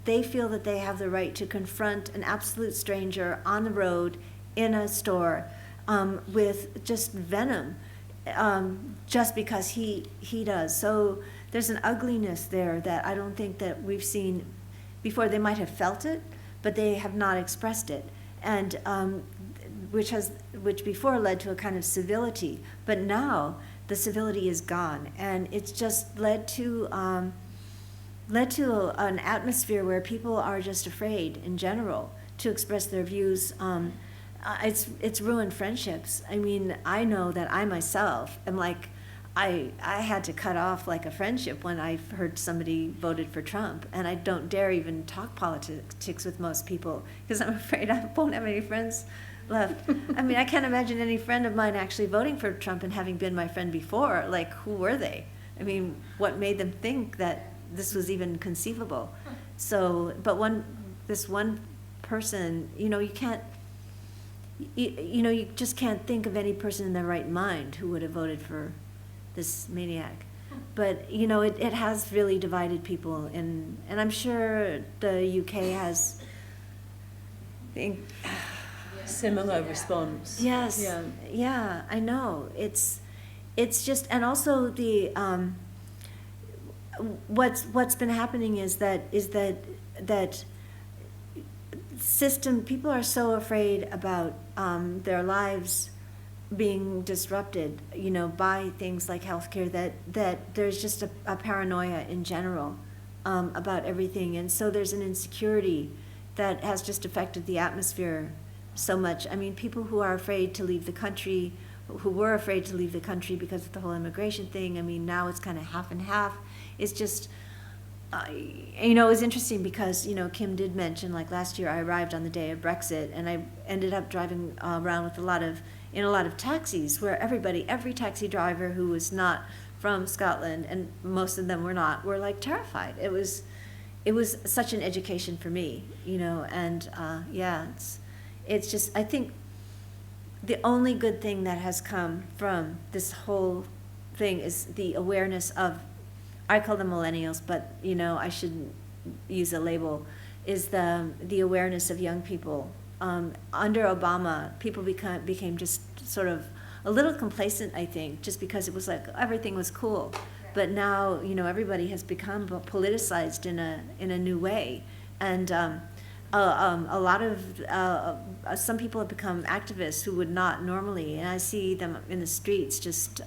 they feel that they have the right to confront an absolute stranger on the road, in a store, with just venom, just because he does. So there's an ugliness there that I don't think that we've seen before. They might have felt it, but they have not expressed it, and which before led to a kind of civility, but now the civility is gone, and it's just led to an atmosphere where people are just afraid in general to express their views. It's ruined friendships. I mean, I know that I myself am like, I had to cut off like a friendship when I heard somebody voted for Trump, and I don't dare even talk politics with most people because I'm afraid I won't have any friends left. I mean, I can't imagine any friend of mine actually voting for Trump and having been my friend before. Like, who were they? I mean, what made them think that this was even conceivable? So, but this one person, you know, you just can't think of any person in their right mind who would have voted for this maniac. But, you know, it has really divided people, and I'm sure the UK has similar response. Yes. Yeah, I know. It's just, and also the what's been happening is that people are so afraid about their lives being disrupted, you know, by things like healthcare, that there's just a paranoia in general about everything, and so there's an insecurity that has just affected the atmosphere so much. I mean, people who are afraid to leave the country, who were afraid to leave the country because of the whole immigration thing, I mean, now it's kind of half and half. It's just, you know, it was interesting because, you know, Kim did mention, like last year I arrived on the day of Brexit, and I ended up driving around with in a lot of taxis where every taxi driver who was not from Scotland, and most of them were not, were like terrified. It was such an education for me, you know, and yeah, it's just, I think the only good thing that has come from this whole thing is the awareness of, I call them millennials, but, you know, I shouldn't use a label, is the awareness of young people. Under Obama, people became just sort of a little complacent, I think, just because it was like everything was cool. But now, everybody has become politicized in a new way, and a lot of some people have become activists who would not normally, and I see them in the streets just.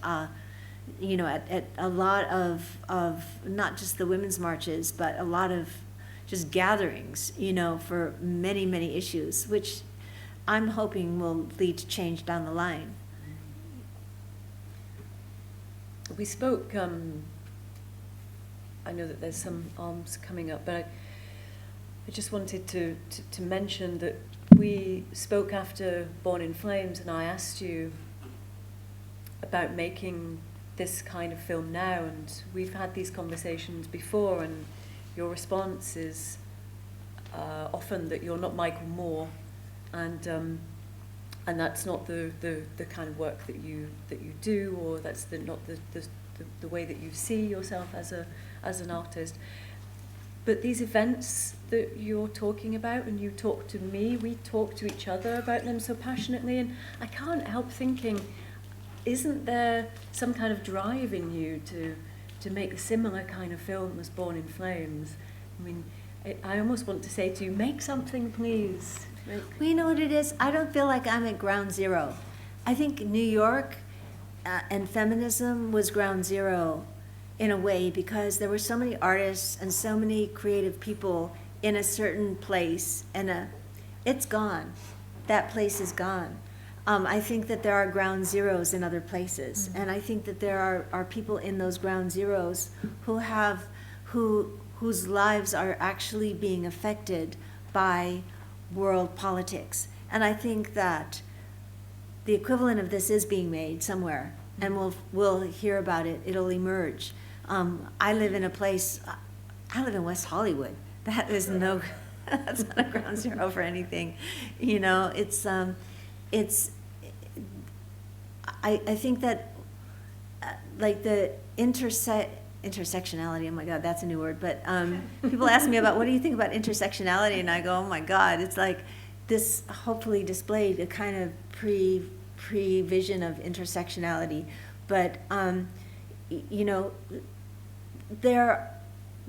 At a lot of not just the women's marches, but a lot of just gatherings, for many, many issues, which I'm hoping will lead to change down the line. We spoke, I know that there's some arms coming up, but I just wanted to mention that we spoke after Born in Flames, and I asked you about making this kind of film now, and we've had these conversations before, and your response is often that you're not Michael Moore, and that's not the kind of work that you do, or that's not the way that you see yourself as an artist. But these events that you're talking about, and you talk to me, we talk to each other about them so passionately, and I can't help thinking, isn't there some kind of drive in you to make a similar kind of film as Born in Flames? I mean, I almost want to say to you, make something, please. Well, you know what it is? I don't feel like I'm at ground zero. I think New York and feminism was ground zero in a way, because there were so many artists and so many creative people in a certain place, and it's gone. That place is gone. I think that there are ground zeros in other places, and I think that there are people in those ground zeros whose lives are actually being affected by world politics. And I think that the equivalent of this is being made somewhere, and we'll hear about it. It'll emerge. I live in West Hollywood. That is that's not a ground zero for anything. I think that like the intersectionality, oh my God, that's a new word, but people ask me about, what do you think about intersectionality? And I go, oh my God, it's like this hopefully displayed a kind of pre-vision of intersectionality. But, there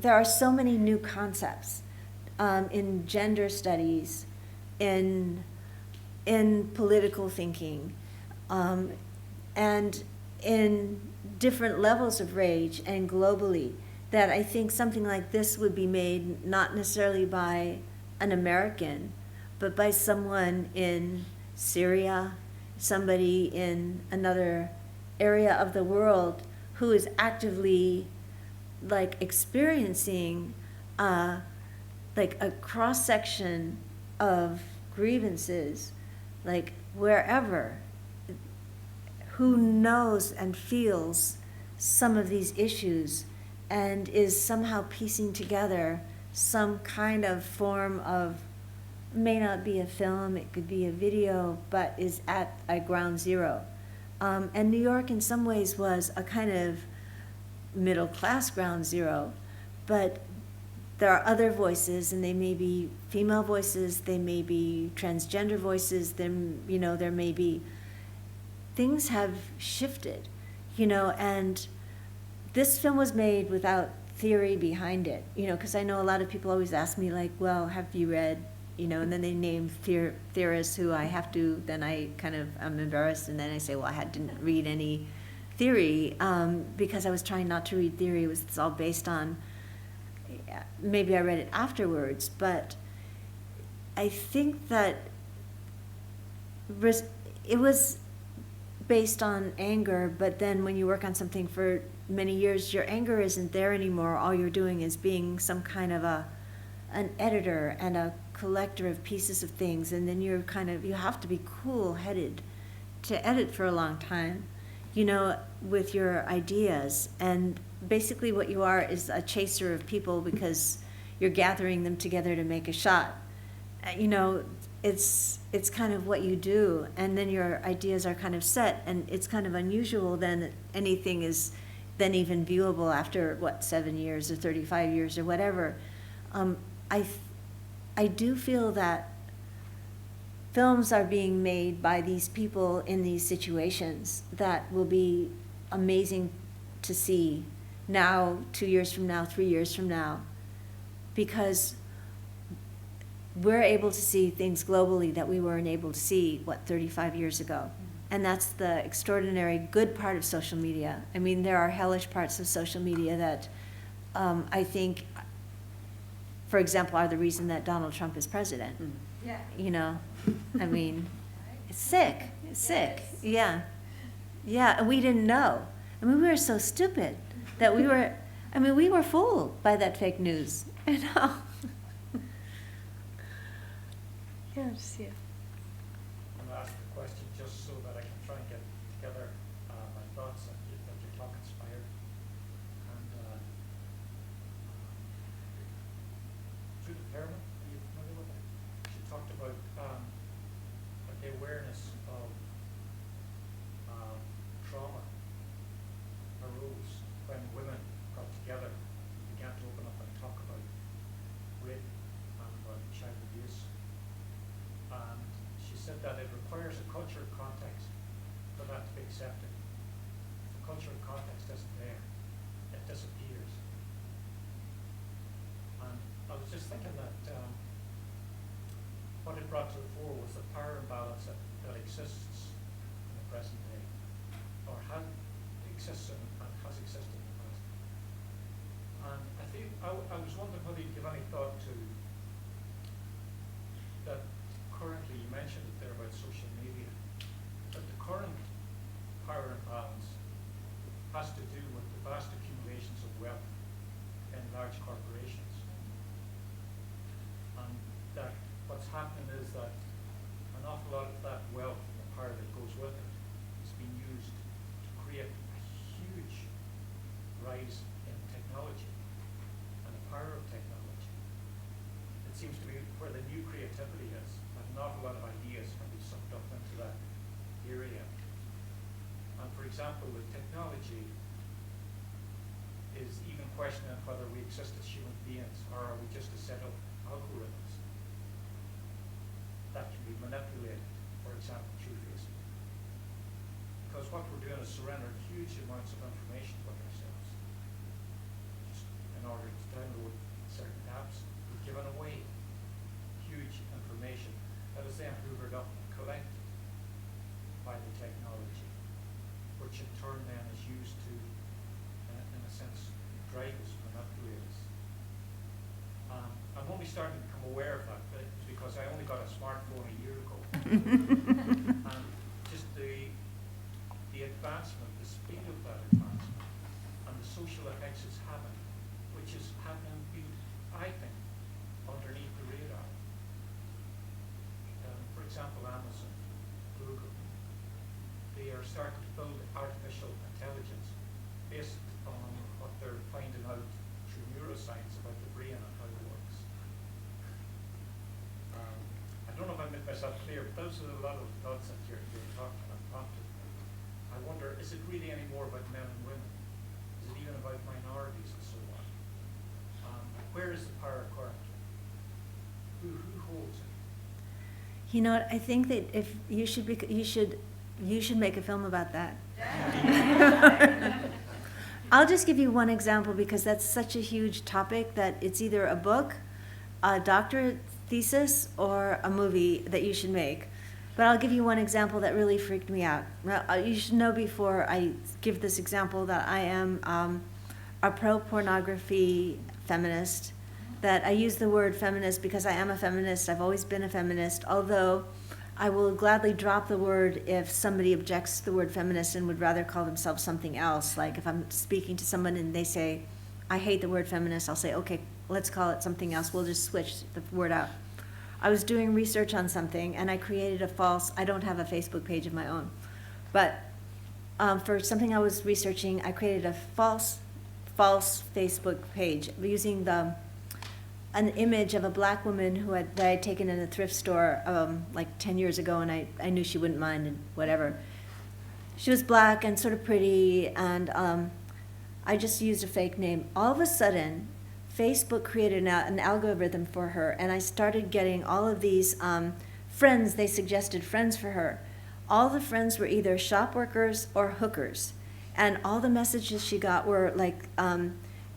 are so many new concepts in gender studies, in political thinking, and in different levels of rage and globally, that I think something like this would be made not necessarily by an American, but by someone in Syria, somebody in another area of the world who is actively like experiencing like a cross-section of grievances, like wherever, who knows and feels some of these issues and is somehow piecing together some kind of form of, may not be a film, it could be a video, but is at a ground zero. And New York in some ways was a kind of middle-class ground zero, but there are other voices, and they may be female voices, they may be transgender voices, there may be, things have shifted, and this film was made without theory behind it, because I know a lot of people always ask me, like, well, have you read, and then they name theorists who I have to, then I kind of am embarrassed, and then I say, well, didn't read any theory, because I was trying not to read theory. It's all based on, maybe I read it afterwards, but I think that it was based on anger, but then when you work on something for many years, your anger isn't there anymore. All you're doing is being some kind of an editor and a collector of pieces of things, and then you have to be cool-headed to edit for a long time, with your ideas. And basically what you are is a chaser of people, because you're gathering them together to make a shot. It's kind of what you do, and then your ideas are kind of set, and it's kind of unusual then that anything is then even viewable after 7 years or 35 years or whatever. I do feel that films are being made by these people in these situations that will be amazing to see now, 2 years from now, 3 years from now, because we're able to see things globally that we weren't able to see, 35 years ago. And that's the extraordinary good part of social media. I mean, there are hellish parts of social media that I think, for example, are the reason that Donald Trump is president. Yeah. You know, I mean, it's sick. It's sick. Yeah. Yeah, and we didn't know. I mean, we were so stupid that we were fooled by that fake news. You know? Yeah, just, yeah. I'm going to ask the question just so that I can try and get together my thoughts that your talk inspired. And Judith Herman, are you familiar with her? She talked about the awareness of trauma arose when women got together and began to open up and talk about rape and about child abuse. And she said that it requires a cultural context for that to be accepted. If the cultural context isn't there, it disappears. And I was just thinking that what it brought to the fore was the power imbalance that exists in the present day, or exists and has existed in the past. And I was wondering whether you'd give any thought to that. Currently, you mentioned it there about social media, that the current power imbalance has to do with the vast accumulations of wealth in large corporations. And that what's happening is that an awful lot of that wealth and the power that goes with it is being used to create a huge rise in technology and the power of technology. It seems to be where the new creativity is. An awful lot of ideas can be sucked up into that area. And for example, with technology is even questioning whether we exist as human beings or are we just a set of algorithms that can be manipulated, for example, through Facebook. Because what we're doing is surrendering huge amounts of information about ourselves. Just in order to download certain apps, we've given away huge information that is then hoovered up and collected by the technology, which in turn then is used to, in a sense, drive us, manipulate us. I'm only starting to become aware of that because I only got a smartphone a year ago. And just the advancement, the speed of that advancement, and the social effects it's having, which is happening, I think, underneath the radar. For example, Amazon, Google, they are starting to build artificial intelligence based on what they're finding out through neuroscience about the brain and how it works. I don't know if I made myself clear, but those are a lot of thoughts that you're talking and prompted. I wonder, is it really any more about men and women? Is it even about minorities and so on? Where is the power currently? Who holds it? You know what? I think that if you should make a film about that. I'll just give you one example because that's such a huge topic that it's either a book, a doctorate thesis, or a movie that you should make. But I'll give you one example that really freaked me out. You should know before I give this example that I am a pro-pornography feminist. That I use the word feminist because I am a feminist. I've always been a feminist, although I will gladly drop the word if somebody objects to the word feminist and would rather call themselves something else. Like if I'm speaking to someone and they say, I hate the word feminist, I'll say, okay, let's call it something else. We'll just switch the word out. I was doing research on something and I created I don't have a Facebook page of my own, but for something I was researching, I created a false Facebook page using an image of a black woman that I had taken in a thrift store like 10 years ago, and I knew she wouldn't mind and whatever. She was black and sort of pretty, and I just used a fake name. All of a sudden, Facebook created an algorithm for her, and I started getting all of these friends, they suggested friends for her. All the friends were either shop workers or hookers. And all the messages she got were like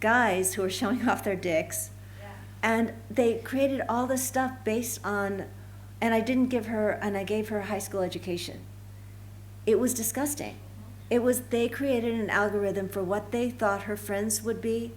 guys who were showing off their dicks. And they created all this stuff based on, and I gave her a high school education. It was disgusting. They created an algorithm for what they thought her friends would be,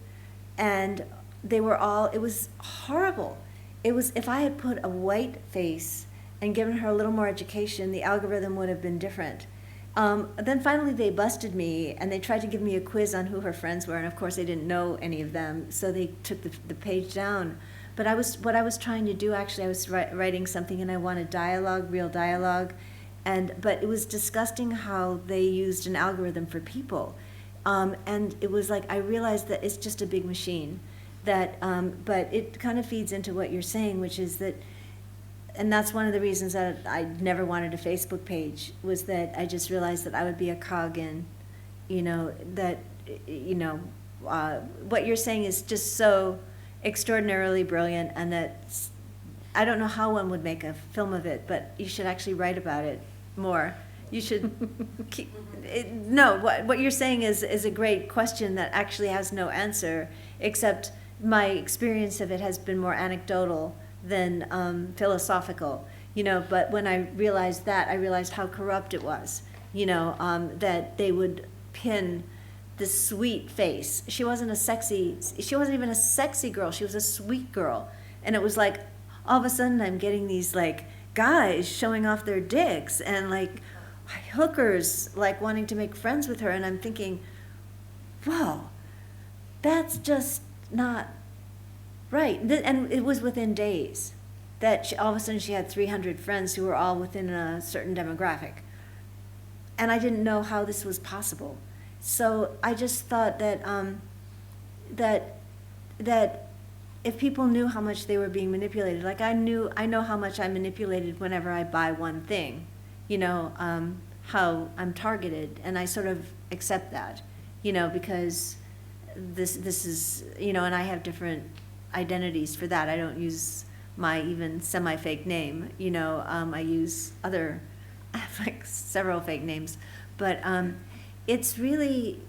and it was horrible. If I had put a white face and given her a little more education, the algorithm would have been different. Then finally they busted me, and they tried to give me a quiz on who her friends were, and of course I didn't know any of them, so they took the page down. But what I was trying to do, actually, I was writing something, and I wanted dialogue, real dialogue, but it was disgusting how they used an algorithm for people. And it was like, I realized that it's just a big machine, but it kind of feeds into what you're saying, which is that, and that's one of the reasons that I never wanted a Facebook page, was that I just realized that I would be a cog in, what you're saying is just so extraordinarily brilliant, and that I don't know how one would make a film of it, but you should actually write about it more. You should what you're saying is a great question that actually has no answer, except my experience of it has been more anecdotal than philosophical, but when I realized that, I realized how corrupt it was, that they would pin this sweet face. She wasn't even a sexy girl, she was a sweet girl. And it was like, all of a sudden I'm getting these like guys showing off their dicks, and like hookers like wanting to make friends with her, and I'm thinking, whoa, that's just not right. And it was within days that all of a sudden she had 300 friends who were all within a certain demographic. And I didn't know how this was possible. So I just thought that that if people knew how much they were being manipulated, like I know how much I'm manipulated whenever I buy one thing, how I'm targeted, and I sort of accept that, because this is, and I have different identities for that. I don't use my even semi-fake name, I use I have like several fake names, but it's really,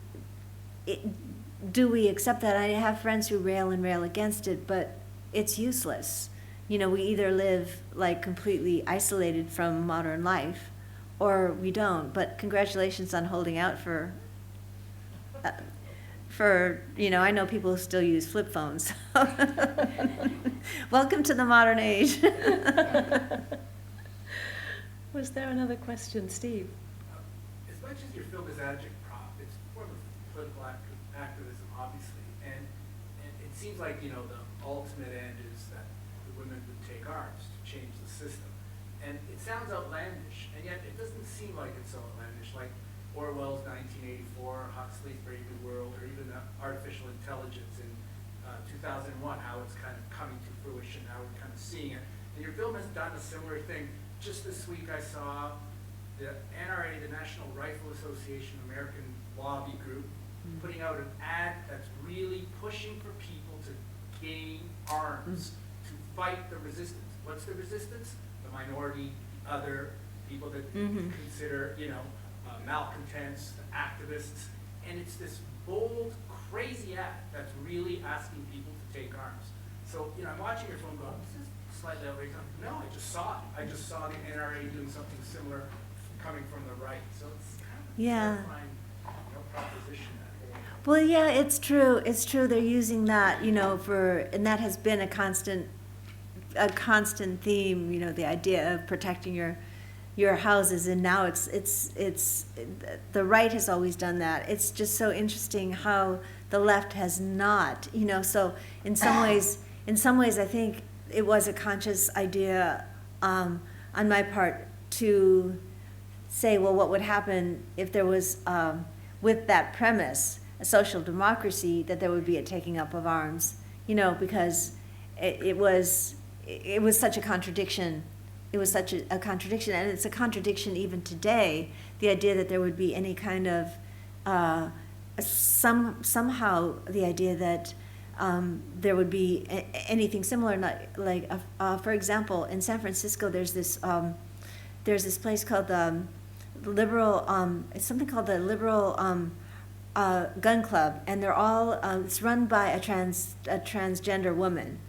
do we accept that? I have friends who rail against it, but it's useless. We either live like completely isolated from modern life, or we don't. But congratulations on holding out for I know people who still use flip phones. Welcome to the modern age. Was there another question, Steve? As much as your film is agitprop, it's a form of political activism, obviously, and it seems like the ultimate end is that the women would take arms to change the system, and it sounds outlandish, and yet it doesn't seem like it's so outlandish, like Orwell's 1984, Huxley's Brave New World, or even artificial intelligence in 2001, how it's kind of coming to fruition, how we're kind of seeing it. And your film has done a similar thing. Just this week I saw the NRA, the National Rifle Association American Lobby Group, putting out an ad that's really pushing for people to gain arms to fight the resistance. What's the resistance? The minority, other people that consider, malcontents, the activists, and it's this bold, crazy ad that's really asking people to take arms. So, I'm watching your film going, this is slightly outrageous. No, I just saw it. I just saw the NRA doing something similar coming from the right. So it's kind of a terrifying, proposition. Well, yeah, it's true. It's true. They're using that, and that has been a constant theme. The idea of protecting your houses, and now it's the right has always done that. It's just so interesting how the left has not. So in some ways, I think it was a conscious idea on my part to say, well, what would happen if there was, with that premise, a social democracy, that there would be a taking up of arms, because it was such a contradiction. It was such a contradiction, and it's a contradiction even today, the idea that there would be any kind of, somehow the idea that there would be anything similar. For example, in San Francisco, there's this place called the Liberal. It's something called the Liberal Gun Club, and they're all. It's run by a transgender woman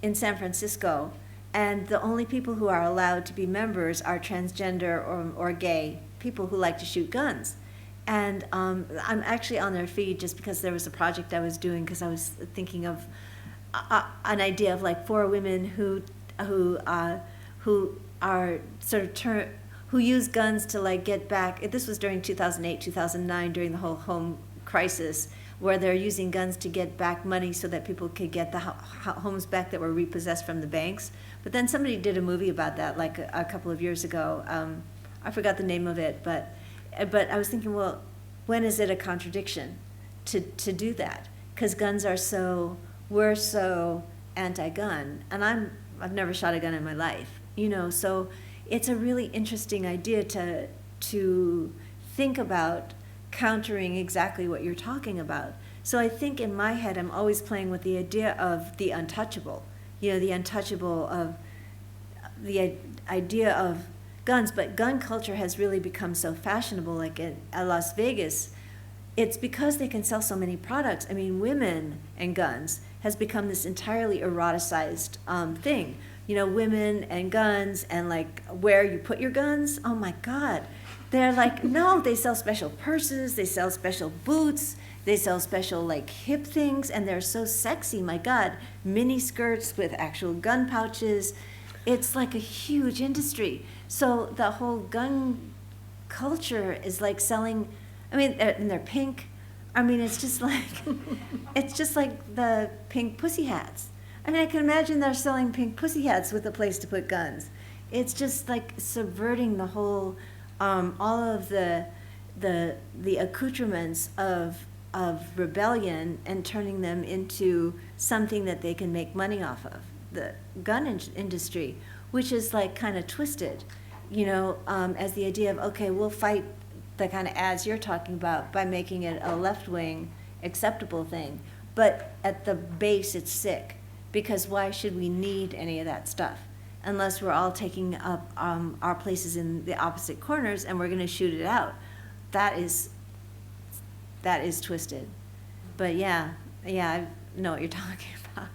in San Francisco, and the only people who are allowed to be members are transgender or gay people who like to shoot guns. And I'm actually on their feed just because there was a project I was doing, because I was thinking of an idea of like 4 women who are sort of who use guns to like get back. This was during 2008, 2009, during the whole home crisis, where they're using guns to get back money so that people could get the homes back that were repossessed from the banks. But then somebody did a movie about that like a couple of years ago. I forgot the name of it, but I was thinking, well, when is it a contradiction to do that? Because guns are we're so anti-gun, and I've never shot a gun in my life, so it's a really interesting idea to think about countering exactly what you're talking about. So I think in my head, I'm always playing with the idea of the untouchable, the untouchable of the idea of guns. But gun culture has really become so fashionable, like at Las Vegas. It's because they can sell so many products. I mean, women and guns has become this entirely eroticized thing. Women and guns, and like where you put your guns. Oh my God. They're like, no, they sell special purses, they sell special boots, they sell special like hip things, and they're so sexy, my God. Mini skirts with actual gun pouches. It's like a huge industry. So the whole gun culture is like selling, and they're pink. It's just like the pink pussy hats. I can imagine they're selling pink pussy hats with a place to put guns. It's just like subverting the whole, all of the accoutrements of rebellion and turning them into something that they can make money off of. The gun industry, which is like kind of twisted, as the idea of, okay, we'll fight the kind of ads you're talking about by making it a left-wing acceptable thing. But at the base, it's sick, because why should we need any of that stuff unless we're all taking up our places in the opposite corners and we're going to shoot it out? That is twisted. But yeah, I know what you're talking about.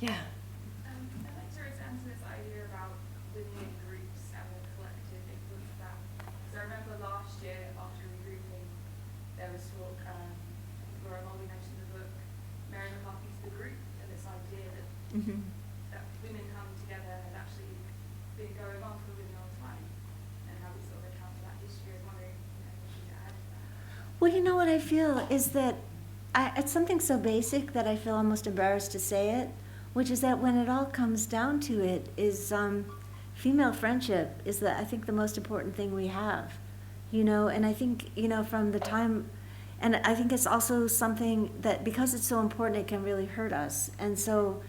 Yeah. I'd like to return to this idea about living in groups and the collective influence of that. So I remember last year after regrouping, there was talk, Laura Mulvey mentioned the book Mary McCarthy's The Group, and this idea that that women coming together has actually been going on for a really long time, and how we sort of account for that history. I was wondering if you could add to that. Well, what I feel is that it's something so basic that I feel almost embarrassed to say it, which is that when it all comes down to it, is female friendship is I think the most important thing we have, and I think, from the time, and I think it's also something that, because it's so important, it can really hurt us. And so,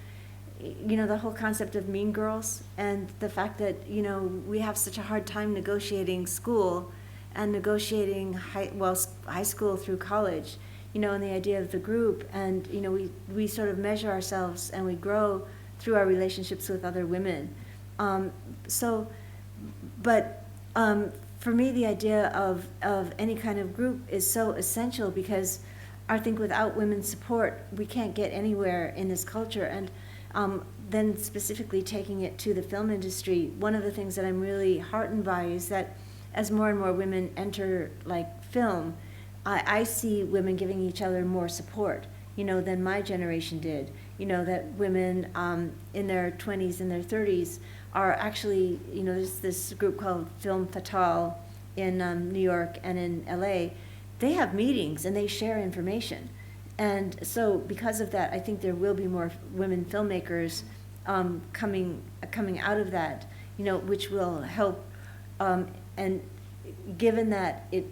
the whole concept of mean girls, and the fact that, we have such a hard time negotiating school and negotiating high school through college, and the idea of the group, and we sort of measure ourselves and we grow through our relationships with other women. For me, the idea of any kind of group is so essential, because I think without women's support, we can't get anywhere in this culture. And then specifically taking it to the film industry, one of the things that I'm really heartened by is that as more and more women enter like film, I see women giving each other more support, than my generation did. That women in their 20s and their 30s are actually, there's this group called Film Fatale in New York and in LA. They have meetings and they share information. And so because of that, I think there will be more women filmmakers coming out of that, which will help. And given that it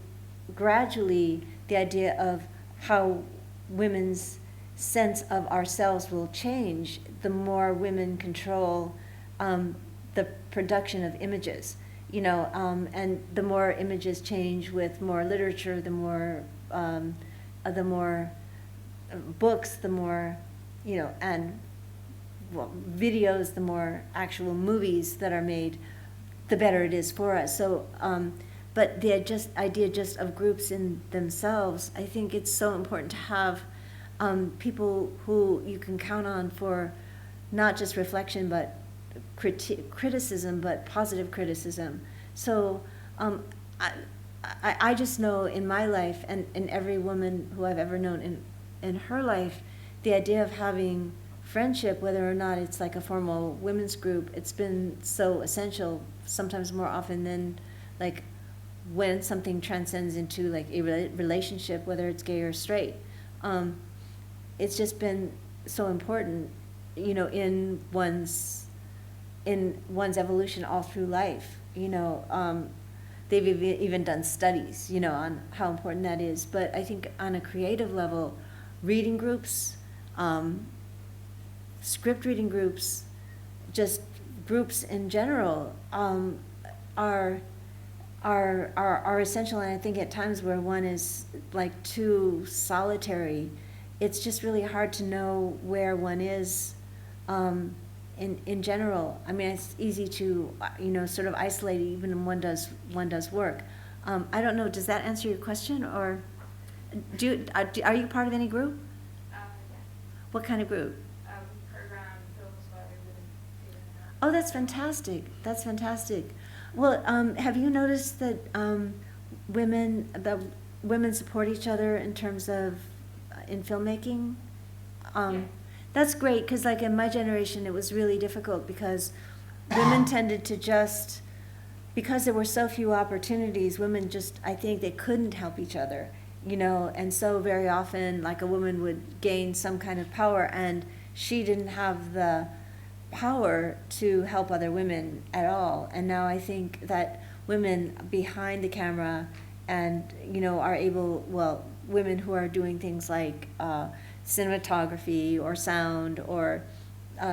gradually, the idea of how women's sense of ourselves will change, the more women control the production of images, and the more images change with more literature, the more the more books, the more, and well, videos, the more actual movies that are made, the better it is for us. So, but the idea just of groups in themselves, I think it's so important to have people who you can count on for not just reflection, but criticism, but positive criticism. So I just know in my life, and in every woman who I've ever known in her life, the idea of having friendship, whether or not it's like a formal women's group, it's been so essential, sometimes more often than like when something transcends into like a relationship, whether it's gay or straight. It's just been so important, in one's evolution all through life. They've even done studies, on how important that is. But I think on a creative level, reading groups, script reading groups, just groups in general, are essential. And I think at times where one is like too solitary, it's just really hard to know where one is in general. I mean, it's easy to sort of isolate even when one does work. I don't know. Does that answer your question, or are you part of any group? Yeah. What kind of group? Program films by women. Oh, that's fantastic. That's fantastic. Well, have you noticed that women support each other in terms of in filmmaking? Yeah. That's great, because like in my generation, it was really difficult because women tended to just, because there were so few opportunities, women just, I think they couldn't help each other, and so very often like a woman would gain some kind of power and she didn't have the power to help other women at all. And now I think that women behind the camera and, are able, well, women who are doing things like cinematography or sound or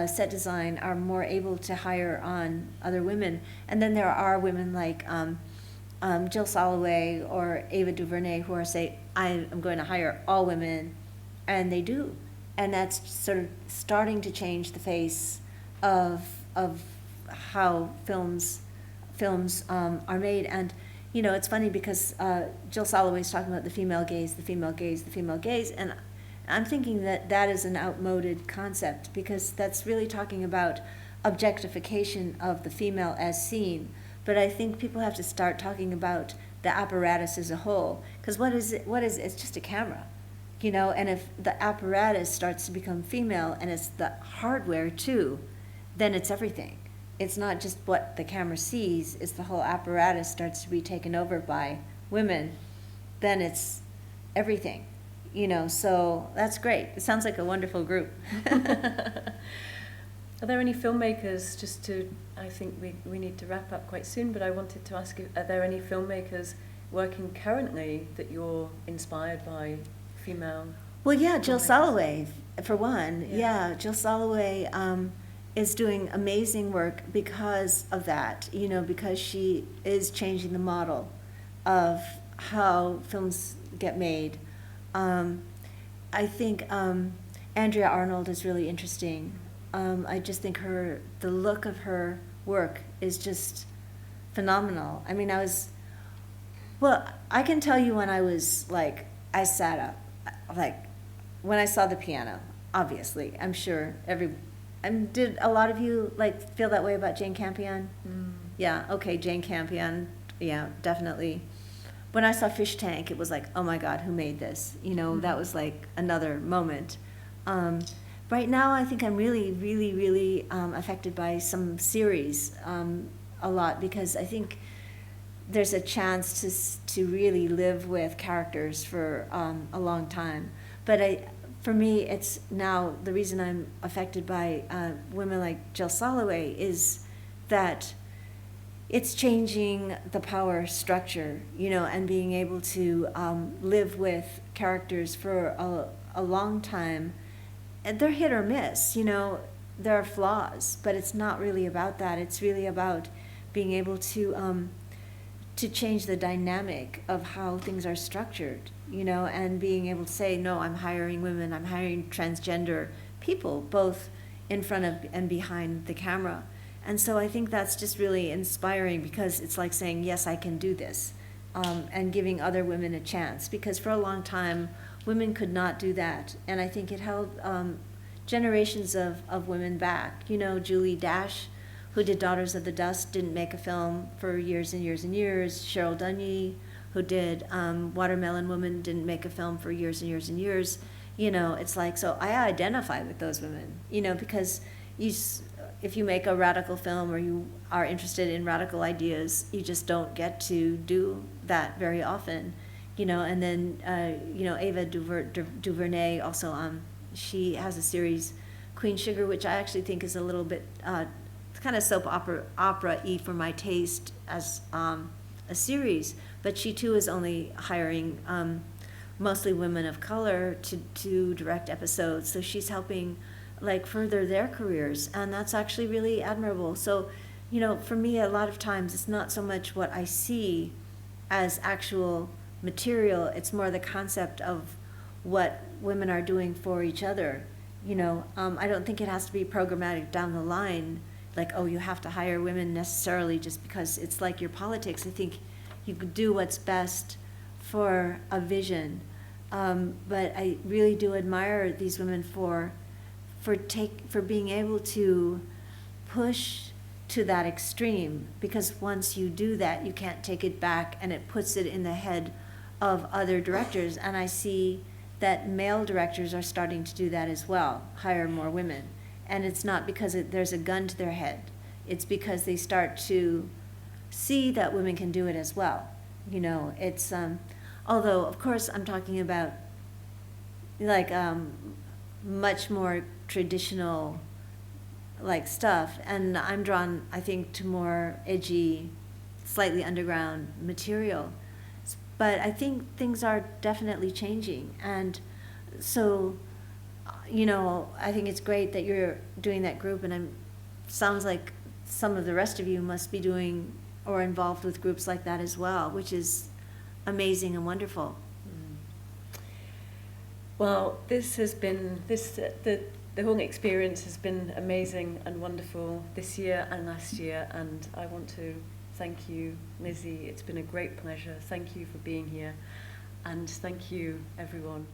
set design are more able to hire on other women. And then there are women like Jill Soloway or Ava DuVernay who are say, I am going to hire all women, and they do. And that's sort of starting to change the face of how films are made. And it's funny because Jill Soloway's talking about the female gaze, and I'm thinking that is an outmoded concept, because that's really talking about objectification of the female as seen. But I think people have to start talking about the apparatus as a whole, because what is it? It's just a camera, and if the apparatus starts to become female, and it's the hardware too, then it's everything. It's not just what the camera sees, it's the whole apparatus starts to be taken over by women, then it's everything. So that's great. It sounds like a wonderful group. Are there any filmmakers, I think we need to wrap up quite soon, but I wanted to ask you, are there any filmmakers working currently that you're inspired by, female? Well, yeah, Jill filmmakers? Soloway, for one. Yeah, Jill Soloway is doing amazing work because of that, because she is changing the model of how films get made. I think Andrea Arnold is really interesting. I just think the look of her work is just phenomenal. I mean, I can tell you when I was like, I sat up, like when I saw the piano, obviously, I'm sure did a lot of you like feel that way about Jane Campion? Mm. Yeah, okay, Jane Campion, yeah, definitely. When I saw Fish Tank, it was like, oh my God, who made this? That was like another moment. Right now, I think I'm really, really, really affected by some series a lot, because I think there's a chance to really live with characters for a long time. But for me, it's now the reason I'm affected by women like Jill Soloway is that it's changing the power structure, and being able to live with characters for a long time. And they're hit or miss, there are flaws, but it's not really about that. It's really about being able to to change the dynamic of how things are structured, you know, and being able to say, no, I'm hiring women, I'm hiring transgender people, both in front of and behind the camera. And so I think that's just really inspiring, because it's like saying, yes, I can do this, and giving other women a chance. Because for a long time, women could not do that. And I think it held generations of women back. You know, Julie Dash, who did Daughters of the Dust, didn't make a film for years and years and years. Cheryl Dunye, who did Watermelon Woman, didn't make a film for years and years and years. You know, it's like, so I identify with those women, you know, because if you make a radical film or you are interested in radical ideas, you just don't get to do that very often, you know. And then, you know, Ava DuVernay also, she has a series, Queen Sugar, which I actually think is a little bit kind of soap opera-y for my taste as a series, but she too is only hiring mostly women of color to direct episodes, so she's helping like further their careers, and that's actually really admirable. So, you know, for me, a lot of times it's not so much what I see as actual material, it's more the concept of what women are doing for each other. You know, I don't think it has to be programmatic down the line, like, oh, you have to hire women necessarily just because it's like your politics. I think you could do what's best for a vision. But I really do admire these women for being able to push to that extreme, because once you do that, you can't take it back, and it puts it in the head of other directors. And I see that male directors are starting to do that as well, hire more women. And it's not because there's a gun to their head. It's because they start to see that women can do it as well. You know, it's, although, of course, I'm talking about like much more traditional like stuff. And I'm drawn, I think, to more edgy, slightly underground material. But I think things are definitely changing. And so, you know, I think it's great that you're doing that group, and sounds like some of the rest of you must be doing or involved with groups like that as well, which is amazing and wonderful. Well, this has been, the whole experience has been amazing and wonderful this year and last year, and I want to thank you, Lizzie. It's been a great pleasure. Thank you for being here, and thank you, everyone.